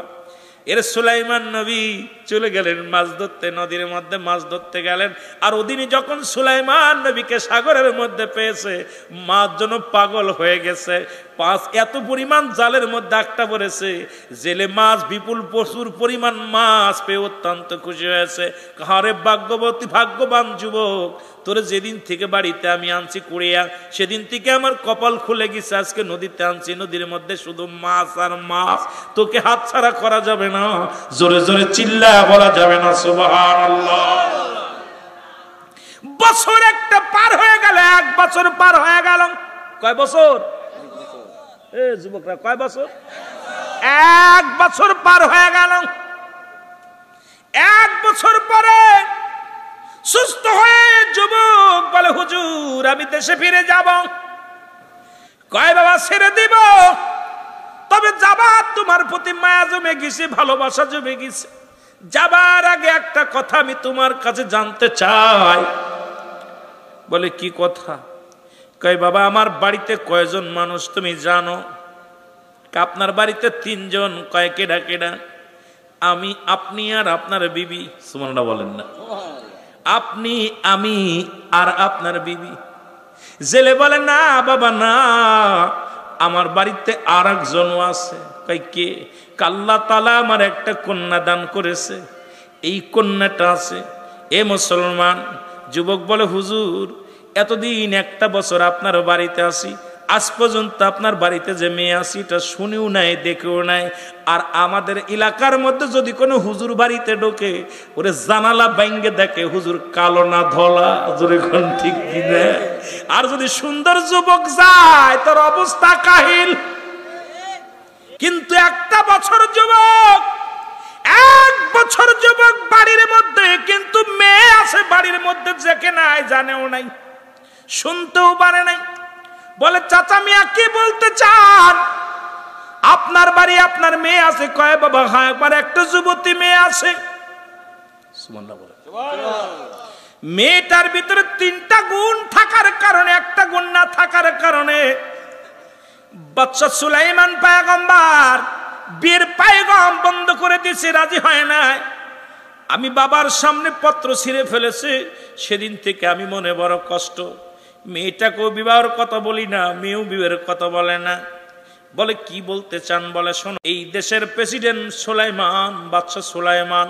এর সুলাইমান নবী চলে গেলেন মাছ ধরতে, নদীর মধ্যে মাছ ধরতে গেলেন। আর ওদিনই যখন সুলাইমান নবীকে সাগরের মধ্যে পেয়েছে, মাছ যেন পাগল হয়ে গেছে। এত পরিমাণ জালের মধ্যে আটকা পড়েছে। জেলে মাছ বিপুল প্রচুর পরিমাণ মাছ পেয়ে অত্যন্ত খুশি হয়েছে। কারে ভাগ্যবতী, ভাগ্যবান যুবক, তোরে যেদিন থেকে বাড়িতে আমি আনছি কুড়িয়া, সেদিন থেকে আমার কপাল খুলে গেছে। আজকে নদীতে আনছি, নদীর মধ্যে শুধু মাছ আর মাছ, তোকে হাতছাড়া করা যাবে না। জোরে জোরে চিল্লায়া বলা যাবে না সুবহানাল্লাহ। বছর একটা পার হয়ে গেল, 1 বছর পার হয়ে গেল। কয় বছর? যুবকরা কয় বছর? 1 বছর পার হয়ে গেল। 1 বছর পরে সুস্থ হয়ে যুবক বলে, হুজুর আমি দেশে ফিরে যাব। কয় বাবা ছেড়ে দিব, তবে যাবার তোমার প্রতি মায়া জমে গেছে, ভালোবাসা জমে গেছে। যাবার আগে একটা কথা আমি তোমার কাছে জানতে চাই। বলে কি কথা? কয় বাবা আমার বাড়িতে কয়জন মানুষ তুমি জানো? আপনার বাড়িতে 3 জন। কয় কেডা কেডা? আমি, আপনি আর আপনার বিবি। সুবহানাল্লাহ বলেন না। আপনি, আমি আর আপনার বিবি। জেলে বলে না বাবা না, আমার বাড়িতে আর একজনও আছে। কয় কে? আল্লাহ তাআলা আমার একটা কন্যা দান করেছে, এই কন্যাটা আছে। এ মুসলমান যুবক বলে, হুজুর এতদিন 1টা বছর আপনার বাড়িতে আসি, আজ পর্যন্ত আপনার বাড়িতে যে মেয়ে আসি এটা শুনেও নাই, দেখেও নাই। আর আমাদের এলাকার মধ্যে যদি কোনো হুজুর বাড়িতে ঢোকে, ওরে জানালা বাইঙ্গে দেখে হুজুর কালো না ধলা। জোরে কোন ঠিক কিনা? আর যদি সুন্দর যুবক যায় তার অবস্থা কাহিল। কিন্তু 1টা বছর যুবক, 1 বছর যুবক বাড়ির মধ্যে, কিন্তু মেয়ে আছে বাড়ির মধ্যে, দেখে নাই, জানেও নাই, শুনতেও পারে নাই। বলে চাচা মিয়া কি বলতে চান? আপনার বাড়ি আপনার মেয়ে আছে? কয় বাবা হ্যাঁ, একবার একটা যুবতী মেয়ে আছে। মেয়েটার ভিতরে 3টা গুণ থাকার কারণে, একটা গুণ না থাকার কারণে বাদশা সুলাইমান পয়গম্বর বীর পয়গাম বন্ধ করে দিয়েছে, রাজি হয় নাই। আমি বাবার সামনে পত্র ছিঁড়ে ফেলেছি, সেদিন থেকে আমি মনে বড় কষ্ট। মেয়েটাকেও বিবাহের কথা বলি না, মেয়েও বিবাহের কথা বলে না। বলে কি বলতে চান? বলে শোনো, এই দেশের প্রেসিডেন্ট সুলাইমান, বাদশা সুলাইমান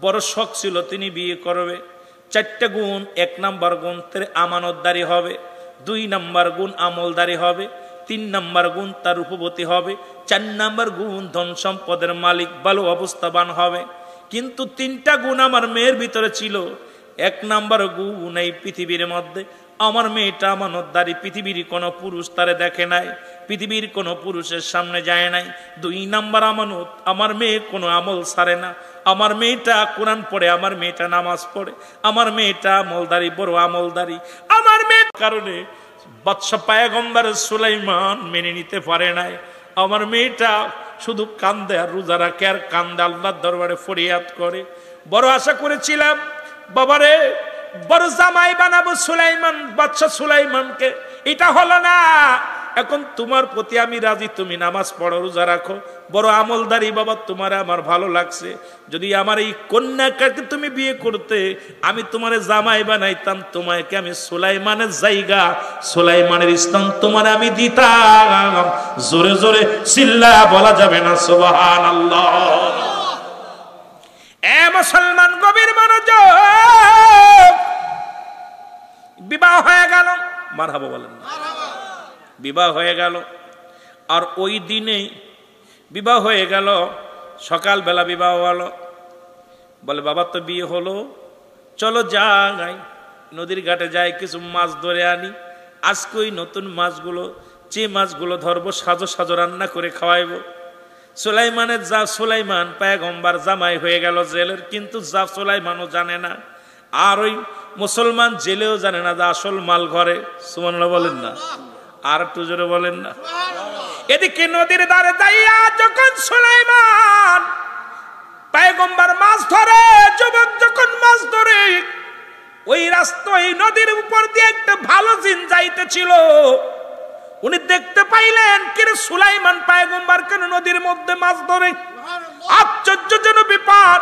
বড় শখ ছিল তিনি বিয়ে করবে। 4টা গুণ। 1 নাম্বার গুণ তার আমানতদারি হবে, 2 নাম্বার গুণ আমলদারি হবে, 3 নাম্বার গুণ তার রূপবতী হবে, 4 নাম্বার গুণ ধন সম্পদের মালিক, ভালো অবস্থাবান হবে। কিন্তু 3টা গুণ আমার মেয়ের ভিতরে ছিল। এক নাম্বার গুণ এই পৃথিবীর মধ্যে আমার মেয়েটা আমানতদারি, পৃথিবীর কোনো পুরুষ তারে দেখে নাই, পৃথিবীর কোনো পুরুষের সামনে যায় নাই। 2 নাম্বার আমানত, আমার মেয়ে কোনো আমল ছাড়ে না, আমার মেয়েটা কোরআন পড়ে, আমার মেয়েটা নামাজ পড়ে, আমার মেয়েটা আমলদারি, বড় আমলদারি। আমার মেয়ের কারণে বাদশা পয়গম্বর সুলাইমান মেনে নিতে পারে নাই। আমার মেয়েটা শুধু কান্দে আর রোজা রাখে আর কান্দে, আল্লাহর দরবারে ফরিয়াদ করে। বড় আশা করেছিলাম বাবারে বড় জামাই বানাবো সুলাইমান, বাদশা সুলাইমানকে, এটা হলো না। এখন তোমার প্রতি আমি রাজি, তুমি নামাজ পড়ো, রোজা রাখো, বড় আমলদারি বাবা, তোমার আমার ভালো লাগছে। যদি আমার এই কন্যাকে তুমি বিয়ে করতে, আমি তোমার জামাই বানাইতাম, তোমাকে আমি সুলাইমানের জায়গা, সুলাইমানের স্থান তোমার আমি দিতাম। জোরে জোরে চিল্লা বলা যাবে না সুবহানাল্লাহ। এ মুসলমান গভীর মনোযোগ, বিবাহ হয়ে গেল, মারহাবা বলেন না, বিবাহ হয়ে গেল। আর ওই দিনে বিবাহ হয়ে গেল, সকালবেলা বিবাহ হলো। বলে বাবা তো বিয়ে হলো, চলো যাই নদীর ঘাটে যাই, কিছু মাছ ধরে আনি। আজকে ওই নতুন মাছগুলো, যে মাছগুলো ধরবো সাজো সাজো রান্না করে খাওয়াইবো। সুলাইমানের সুলাইমান পয়গম্বর জামাই হয়ে গেল জেলের, কিন্তু সুলাইমানও জানে না, আর ওই মুসলমান জেলেও জানে না যে আসল মাল ঘরে। সুবহানাল্লাহ বলেন না, আর একটু জোরে বলেন না। এদিকে নদীর ধারে যাইয়া যখন সুলাইমান পয়গম্বর মাছ ধরে, যুবক যখন মাছ ধরে, ওই রাস্তা ওই নদীর উপর দিয়ে একটা ভালো জিন যাইতেছিল। উনি দেখতে পাইলেন কিরে সুলাইমান পয়গম্বর কেন নদীর মধ্যে মাছ ধরে, আশ্চর্যজনক ব্যাপার।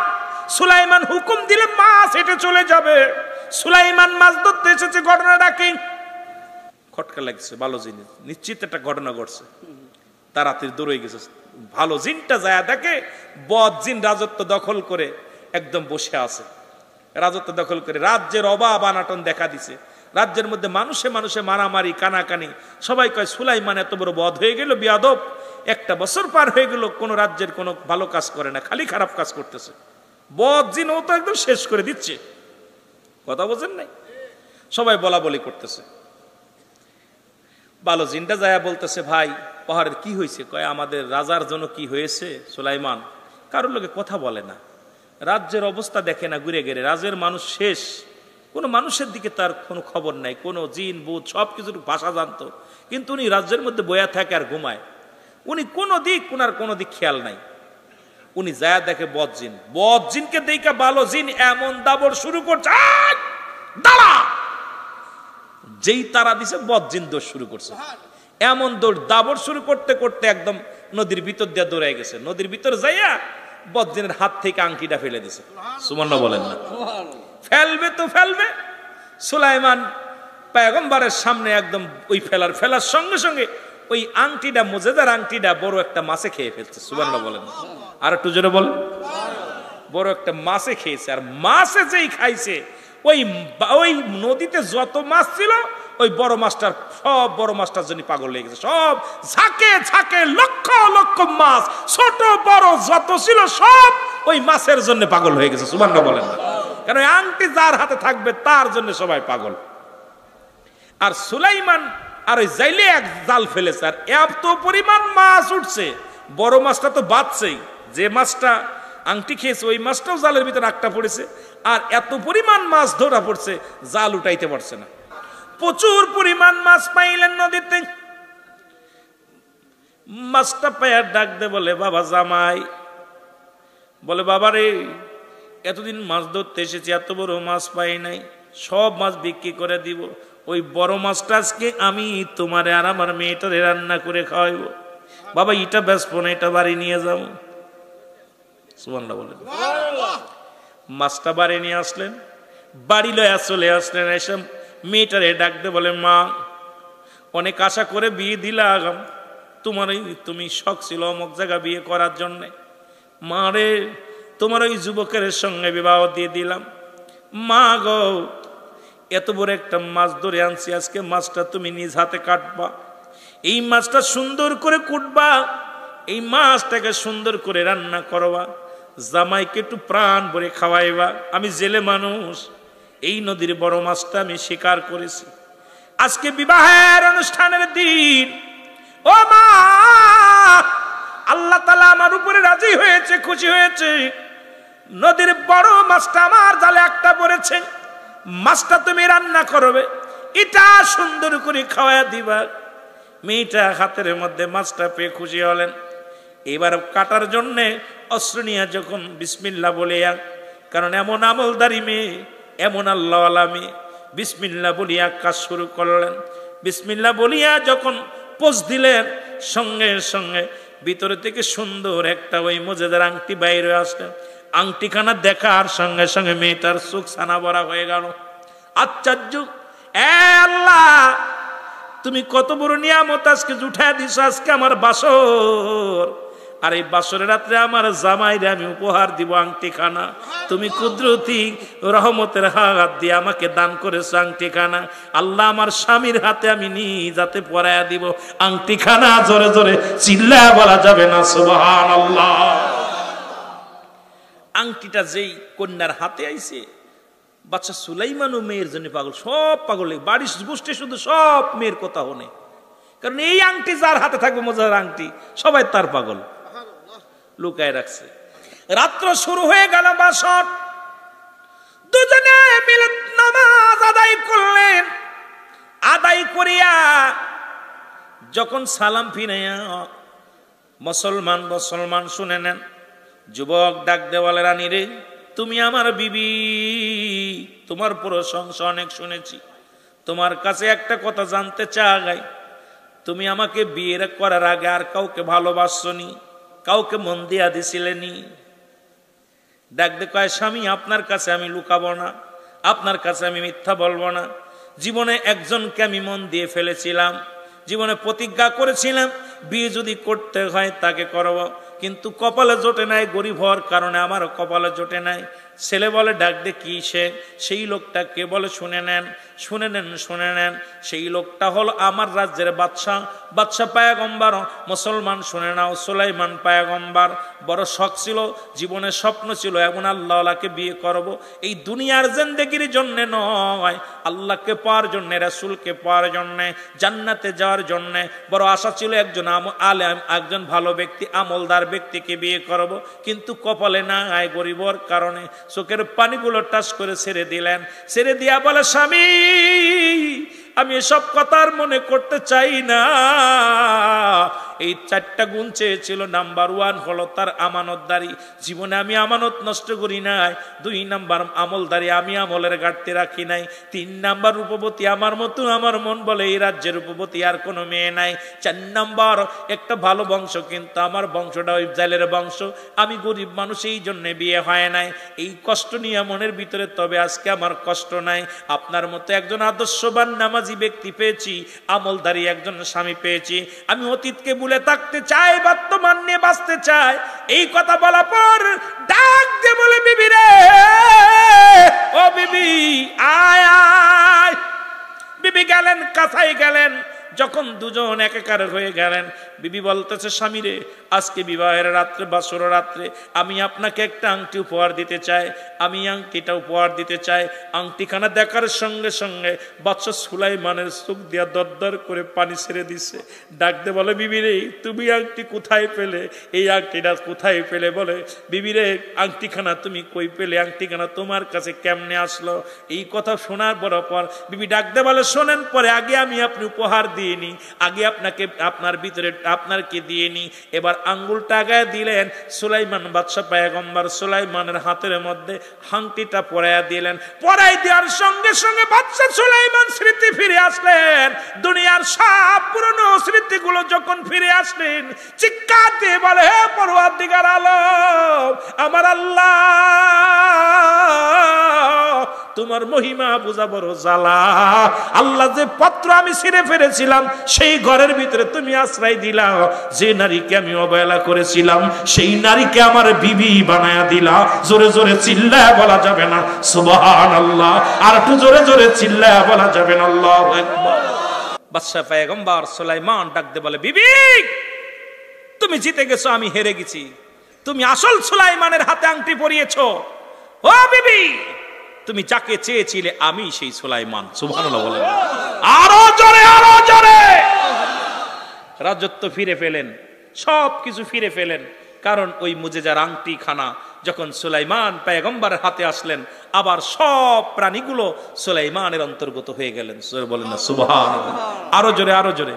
সুলাইমান হুকুম দিলে মাছ হেঁটে চলে যাবে। সুলাইমান মাছ ধরতে এসেছে, ঘটনাটা কি? খটকা লাগছে, ভালো জিনিস, নিশ্চিত একটা ঘটনা ঘটছে। তাড়াতাড়ি দৌড়ে গেছে। ভালো জিনটা যায় দেখে বদ জিন রাজত্ব দখল করে একদম বসে আছে, রাজত্ব দখল করে রাজ্যের অভাব আনাটন দেখা দিছে। রাজ্যের মধ্যে মানুষে মানুষে মারামারি, কানাকানি। সবাই কয় সুলাইমান এত বড় বদ হয়ে গেল, বিয়াদব, 1 বছর পার হয়ে গেল, কোনো রাজ্যের কোনো ভালো কাজ করে না, খালি খারাপ কাজ করতেছে। বদ জিন ও তো একদম শেষ করে দিচ্ছে। কথা বোঝেন নাই? সবাই বলা বলি করতেছে। ভালো জিনটা যায় বলতেছে, ভাই পাহাড়ের কি হয়েছে? কয় আমাদের রাজার জন্য কি হয়েছে? সুলাইমান কারোর লোকে কথা বলে না, রাজ্যের অবস্থা দেখে না, ঘুরে গেলে রাজ্যের মানুষ শেষ, কোনো মানুষের দিকে তার কোনো খবর নাই, কোনো জিন ভূত সব কিছুর ভাষা জানতো, কিন্তু উনি রাজ্যের মধ্যে বয়া থাকে আর ঘুমায়। উনি কোনো দিক, ওনার কোনো দিক খেয়াল নাই। উনি যায় দেখে বদ জিন, বদ জিনকে দেখে ভালো জিন এমন দাবড় শুরু করছে, দাঁড়া! যেই তারা দিছে বদ জিন দৌড় শুরু করছে, এমন দৌড় দাবড় শুরু করতে করতে একদম নদীর ভিতর দিয়ে দৌড়ে গেছে। নদীর ভিতর যাইয়া বদ জিনের হাত থেকে আংটিটা ফেলে দিছে। সুবহানাল্লাহ বলেন না, ফেলবে তো ফেলবে। সুলাইমান পয়গম্বরের সামনে একদম ওই ফেলার সঙ্গে সঙ্গে ওই আংটিটা, মুজেদার আংটিটা বড় একটা মাছে খেয়ে ফেলছে। সুবহানাল্লাহ বলেন, আর একটু জোরে বলেন। বড় একটা মাছে খেয়েছে, আর মাছে যেই খাইছে, ওই নদীতে যত মাছ ছিল ওই বড় মাছটার, সব বড় মাছটার জন্য পাগল লেগে গেছে। সব ঝাঁকে ঝাঁকে লক্ষ লক্ষ মাছ, ছোট বড় যত ছিল সব ওই মাছের জন্য পাগল হয়ে গেছে। সুবহানাল্লাহ বলেন না, কারণ ওই আংটি যার হাতে থাকবে তার জন্য সবাই পাগল। আর সুলাইমান আর ওই জাইলে এক জাল ফেলেছে, আর এত পরিমাণ মাছ উঠছে, বড় মাছটা তো বাঁচছেই, যে মাছটা আংটি খেয়েছে ওই মাছটাও জালের ভিতরে আটকা পড়েছে, আর এত পরিমাণ মাছ ধরা পড়ছে, জাল উঠাইতে পারছে না। প্রচুর পরিমাণ মাছ পাইলেন নদীতে। মাছটা পাইয়া ডাক দে, বলে বাবা জামাই, বলে বাবা রে, এতদিন মাছ ধরতে এসেছি, এত বড় মাছ পাই নাই, সব মাছ বিক্রি করে দিব, ওই বড় মাছটা আজকে আমি তোমারে আর আমার মেয়েটারে রান্না করে খাওয়াইব। বাবা এটা বেচবো না, এটা বাড়ি নিয়ে যাবো। সুবহানাল্লাহ বলেন। মাছটা বাড়ি নিয়ে আসলেন, বাড়ি লয়া চলে আসলেন। এসে মেয়েটারে ডাকতে বলে, মা অনেক আশা করে বিয়ে দিলাম, তুমি শখ ছিল অমুক জায়গা বিয়ে করার জন্য, মা রে তোমার ওই যুবকের সঙ্গে বিবাহ দিয়ে দিলাম। মা গো, এত বড় একটা মাছ ধরে আনছি, আজকে মাছটা তুমি নিজ হাতে কাটবা, এই মাছটা সুন্দর করে কুটবা, এই মাছটাকে সুন্দর করে রান্না করবা, জামাইকে একটু প্রাণ ভরে খাওয়াইবা। আমি জেলে মানুষ, এই নদীর বড় মাছটা আমি শিকার করেছি। আজকে বিবাহের অনুষ্ঠানের দিন, ও মা, আল্লাহ তাআলা আমার উপরে রাজি হয়েছে, খুশি হয়েছে। নদীর বড় মাছটা আমার জালে একটা পড়েছে, মাছটা তুমি রান্না করবে, এটা সুন্দর করে খাওয়া দিবা। মেয়েটা হাতের মধ্যে মাছটা পেয়ে খুশি হলেন। এবার কাটার জন্যে অস্ত্র নিয়ে যখন বিসমিল্লাহ বলিয়া, কারণ এমন আমলদারি মেয়ে, এমন আল্লাহওয়ালা মেয়ে, বিসমিল্লাহ বলিয়া কাজ শুরু করলেন। বিসমিল্লাহ বলিয়া যখন পোজ দিলেন, সঙ্গে সঙ্গে ভিতরে থেকে সুন্দর একটা ওই মজেদার আংটি বাইরে আসলেন। আংটিখানা দেখার সঙ্গে সঙ্গে মেয়েটার চোখ ছানা ভরা হয়ে গেল। আশ্চর্য, এ আল্লাহ, তুমি কত বড় নিয়ামত আজকে উঠায় দিছ, আজকে আমার বাসর, আর এই বাসরের রাত্রে আমার জামাইরে আমি উপহার দিব আংটিখানা। তুমি কুদরতি রহমতের হাত দিয়ে আমাকে দান করেছ আংটিখানা। আল্লাহ, আমার স্বামীর হাতে আমি যাতে পরাইয়া দিব আংটিখানা। জোরে জোরে চিল্লায়া বলা যাবে না সুবহানাল্লাহ। আংটিটা যেই কন্যার হাতে আইছে, বাচ্চা সুলাইমানও মেয়ের জন্য পাগল, সব পাগল, বাড়ির গোষ্ঠী শুধু সব মেয়ের কথা হনে, কারণ এই আংটি যার হাতে থাকবে মজার আংটি, সবাই তার পাগল, লুকায় রাখছে। রাত্র শুরু হয়ে গেল বাসর, দুজনে মিলে নামাজ আদায় করলেন। আদায় করিয়া যখন সালাম ফিরাইয়া মুসলমান শুনে নেন, যুবক ডাক দেওয়ালে, রানী রে, তুমি আমার বিবি, তোমার প্রশংসা অনেক শুনেছি, তোমার কাছে একটা কথা জানতে চাই, তুমি আমাকে বিয়ে করার আগে আর কাউকে ভালোবাসনি, কাউকে মন দিয়া দিছিলেনি? ডাক দে কয়, স্বামী, আপনার কাছে আমি লুকাবো না, আপনার কাছে আমি মিথ্যা বলবো না। জীবনে একজনকে আমি মন দিয়ে ফেলেছিলাম, জীবনে প্রতিজ্ঞা করেছিলাম বিয়ে যদি করতে হয় তাকে করব, কিন্তু কপালে জোটে নাই, গরিব হওয়ার কারণে আমারও কপালে জোটে নাই। ছেলে বলে, ডাক দে কি সে? সেই লোকটা কে বলে? শুনে নেন, শুনে নেন, শুনে নেন। সেই লোকটা হলো আমার রাজ্যের বাদশা পায়গম্বর। মুসলমান শুনে নাও, সুলাইমান পায়গম্বর বড় শখ ছিল, জীবনের স্বপ্ন ছিল এমন আল্লাহকে বিয়ে করব। এই দুনিয়ার জিন্দেগির জন্য নয়, আল্লাহকে পাওয়ার জন্য, রাসূলকে পাওয়ার জন্য, জান্নাতে যাওয়ার জন্য বড় আশা ছিল। একজন আলেম, একজন ভালো ব্যক্তি, আমলদার ব্যক্তিকে বিয়ে করব, কিন্তু কপালে না আয়, গরিবর কারণে চোখের পানিগুলো টাচ করে ছেড়ে দিলেন। ছেড়ে দিয়া বলে, স্বামী, আমি এসব কথার মনে করতে চাই না। এই 4টা গুণ চেয়েছিল। নাম্বার 1 হলো তার আমানতদারি, জীবনে আমি আমানত নষ্ট করি নাই। 2 নাম্বার আমলদারি, আমি আমলের ঘাটতি রাখি নাই। 3 নাম্বার রূপবতী, আমার মতো আমার মন বলে এই রাজ্যের রূপবতী আর কোনো মেয়ে নাই। 4 নাম্বার একটা ভালো বংশ, কিন্তু আমার বংশটা ওই জালের বংশ, আমি গরিব মানুষ, এই জন্য বিয়ে হয় নাই। এই কষ্ট নিয়ে মনের ভিতরে, তবে আজকে আমার কষ্ট নাই। আপনার মতো একজন আদর্শবান নামাজি ব্যক্তি পেয়েছি, আমলদারি একজন স্বামী পেয়েছি। আমি অতীতকে ভুলে থাকতে চাই, বর্তমান নিয়ে বাঁচতে চাই। এই কথা বলা পর ডাক দিয়ে বলে, বিবি রে, ও বিবি, আয় আয়। বিবি গেলেন, কাছাই গেলেন। যখন দুজন একাকার হয়ে গেলেন, বিবি বলতেছে, স্বামী রে, আজকে বিবাহের রাত্রে, বাসর রাত্রে আমি আপনাকে একটা আংটি উপহার দিতে চাই, আমি আংটিটা উপহার দিতে চাই। আংটিখানা দেখার সঙ্গে সঙ্গে বাদশা সুলাইমানের চোখ দিয়া দরদর করে পানি ছেড়ে দিছে। ডাকতে বলে, বিবি রে, তুমি আংটি কোথায় পেলে? এই আংটিটা কোথায় পেলে? বলে, বিবি রে, আংটিখানা তুমি কই পেলে? আংটিখানা তোমার কাছে কেমনে আসলো? এই কথা শোনার পর বিবি ডাকতে বলে, শোনেন, পরে আগে আমি আপনি উপহার দিইনি, আগে আপনাকে আপনার ভিতরে আপনারকে দিইনি। এবার আঙ্গুলটা আগায় দিলেন। সুলাইমান বাদশা পয়গম্বর সুলাইমানের হাতের মধ্যে আংটিটা পরাইয়া দিলেন। পরাই দেওয়ার সঙ্গে সঙ্গে বাদশা সুলাইমান স্মৃতি ফিরে আসলেন। দুনিয়ার সব পুরনো স্মৃতিগুলো যখন ফিরে আসলেন, চিৎকার দিয়ে বলে, হে পরওয়ারদিগার আলম, আমার আল্লাহ, তোমার মহিমা বোঝা বড় জ্বালা। আল্লাহ, যে পত্র আমি ছিঁড়ে ফেলেছিলাম, সেই ঘরের ভিতরে তুমি আশ্রয় দিলা। যে নারীকে আমি অবহেলা করেছিলাম, সেই নারীকে আমার বিবি বানায়া দিলা। জোরে জোরে চিল্লায়া বলা যাবে না সুবহানাল্লাহ? আর একটু জোরে জোরে চিল্লায়া বলা যাবে না আল্লাহু আকবার? বাদশা পয়গম্বর সুলাইমান ডাকতে বলে, বিবি, তুমি জিতে গেছো, আমি হেরে গেছি। তুমি আসল সুলাইমানের হাতে আংটি পরিয়েছো। ও বিবি, তুমি যাকে চেয়েছিলে আমি সেই সুলাইমান। সুবহানাল্লাহ বলেন, আরো জোরে, আরো জোরে। রাজত্ব ফিরে পেলেন, সব কিছু ফিরে পেলেন, কারণ ওই মুজেজার আংটি খানা যখন সুলাইমান পয়গম্বরের হাতে আসলেন, আবার সব প্রাণীগুলো সুলাইমানের অন্তর্গত হয়ে গেলেন। বলেন না সুবহানাল্লাহ, আরো জোরে, আরো জোরে।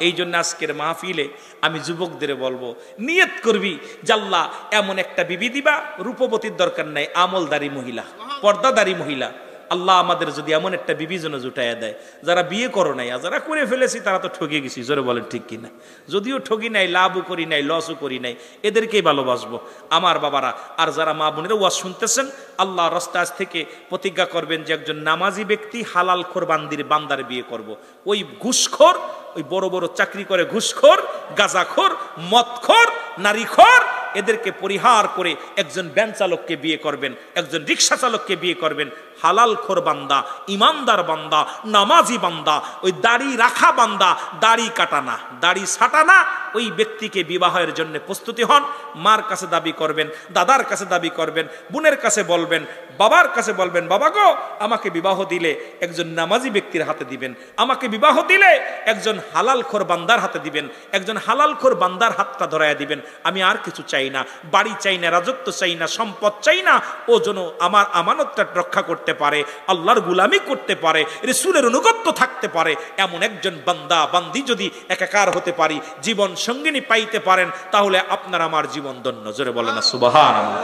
এই জন্য আজকের মাহফিলে আমি যুবকদের বলবো, নিয়ত করবি জাল্লা এমন একটা বিবি দিবা, রূপবতীর দরকার নাই, আমলদারি মহিলা, পর্দাদারি মহিলা। আল্লাহ আমাদের যদি এমন একটা বিবি যেন জুটাইয়া দেয়, যারা বিয়ে করো নাই আর যারা করে ফেলেছি তারা তো ঠকে গেছি, জোরে বলেন ঠিক কিনা। যদিও ঠকি নাই, লাভও করি নাই, লসও করি নাই, এদেরকেই ভালোবাসবো আমার বাবারা। আর যারা মা বোনেরা ওয়াজ শুনতেছেন, আল্লাহ রাস্তাজ থেকে প্রতিজ্ঞা করবেন যে একজন নামাজি ব্যক্তি হালাল খোর বান্দার বিয়ে করব। ওই ঘুষখোর, ওই বড় বড় চাকরি করে ঘুষখোর, গাঁজাখোর, মদখোর, নারীখোর, এদেরকে পরিহার করে একজন ভ্যান চালককে বিয়ে করবেন, একজন রিক্সা চালককে বিয়ে করবেন। হালাল খোর বান্দা, ইমানদার বান্দা, নামাজি বান্দা, ওই দাড়ি রাখা বান্দা, দাড়ি কাটানা, দাড়ি ছাটানা, ওই ব্যক্তিকে বিবাহের জন্য প্রস্তুতি হন। মার কাছে দাবি করবেন, দাদার কাছে দাবি করবেন, বোনের কাছে বলবেন, বাবার কাছে বলবেন, বাবা গো আমাকে বিবাহ দিলে একজন নামাজি ব্যক্তির হাতে দিবেন, আমাকে বিবাহ দিলে একজন হালাল খোর বান্দার হাতে দিবেন, একজন হালাল খোর বান্দার হাতটা ধরাইয়া দিবেন। আমি আর কিছু চাই না, বাড়ি চাই না, রাজত্ব চাই না, সম্পদ চাই না। ও যেন আমার আমানতটা রক্ষা করতে পারে, আল্লাহর গোলামি করতে পারে, রাসূলের অনুগত্য থাকতে পারে, এমন একজন বান্দা বান্দি যদি একাকার হতে পারি, জীবন সঙ্গিনী পাইতে পারেন, তাহলে আপনার আমার জীবন ধন্য। জোরে বলেন না সুবহানাল্লাহ,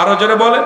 আরো জোরে বলেন।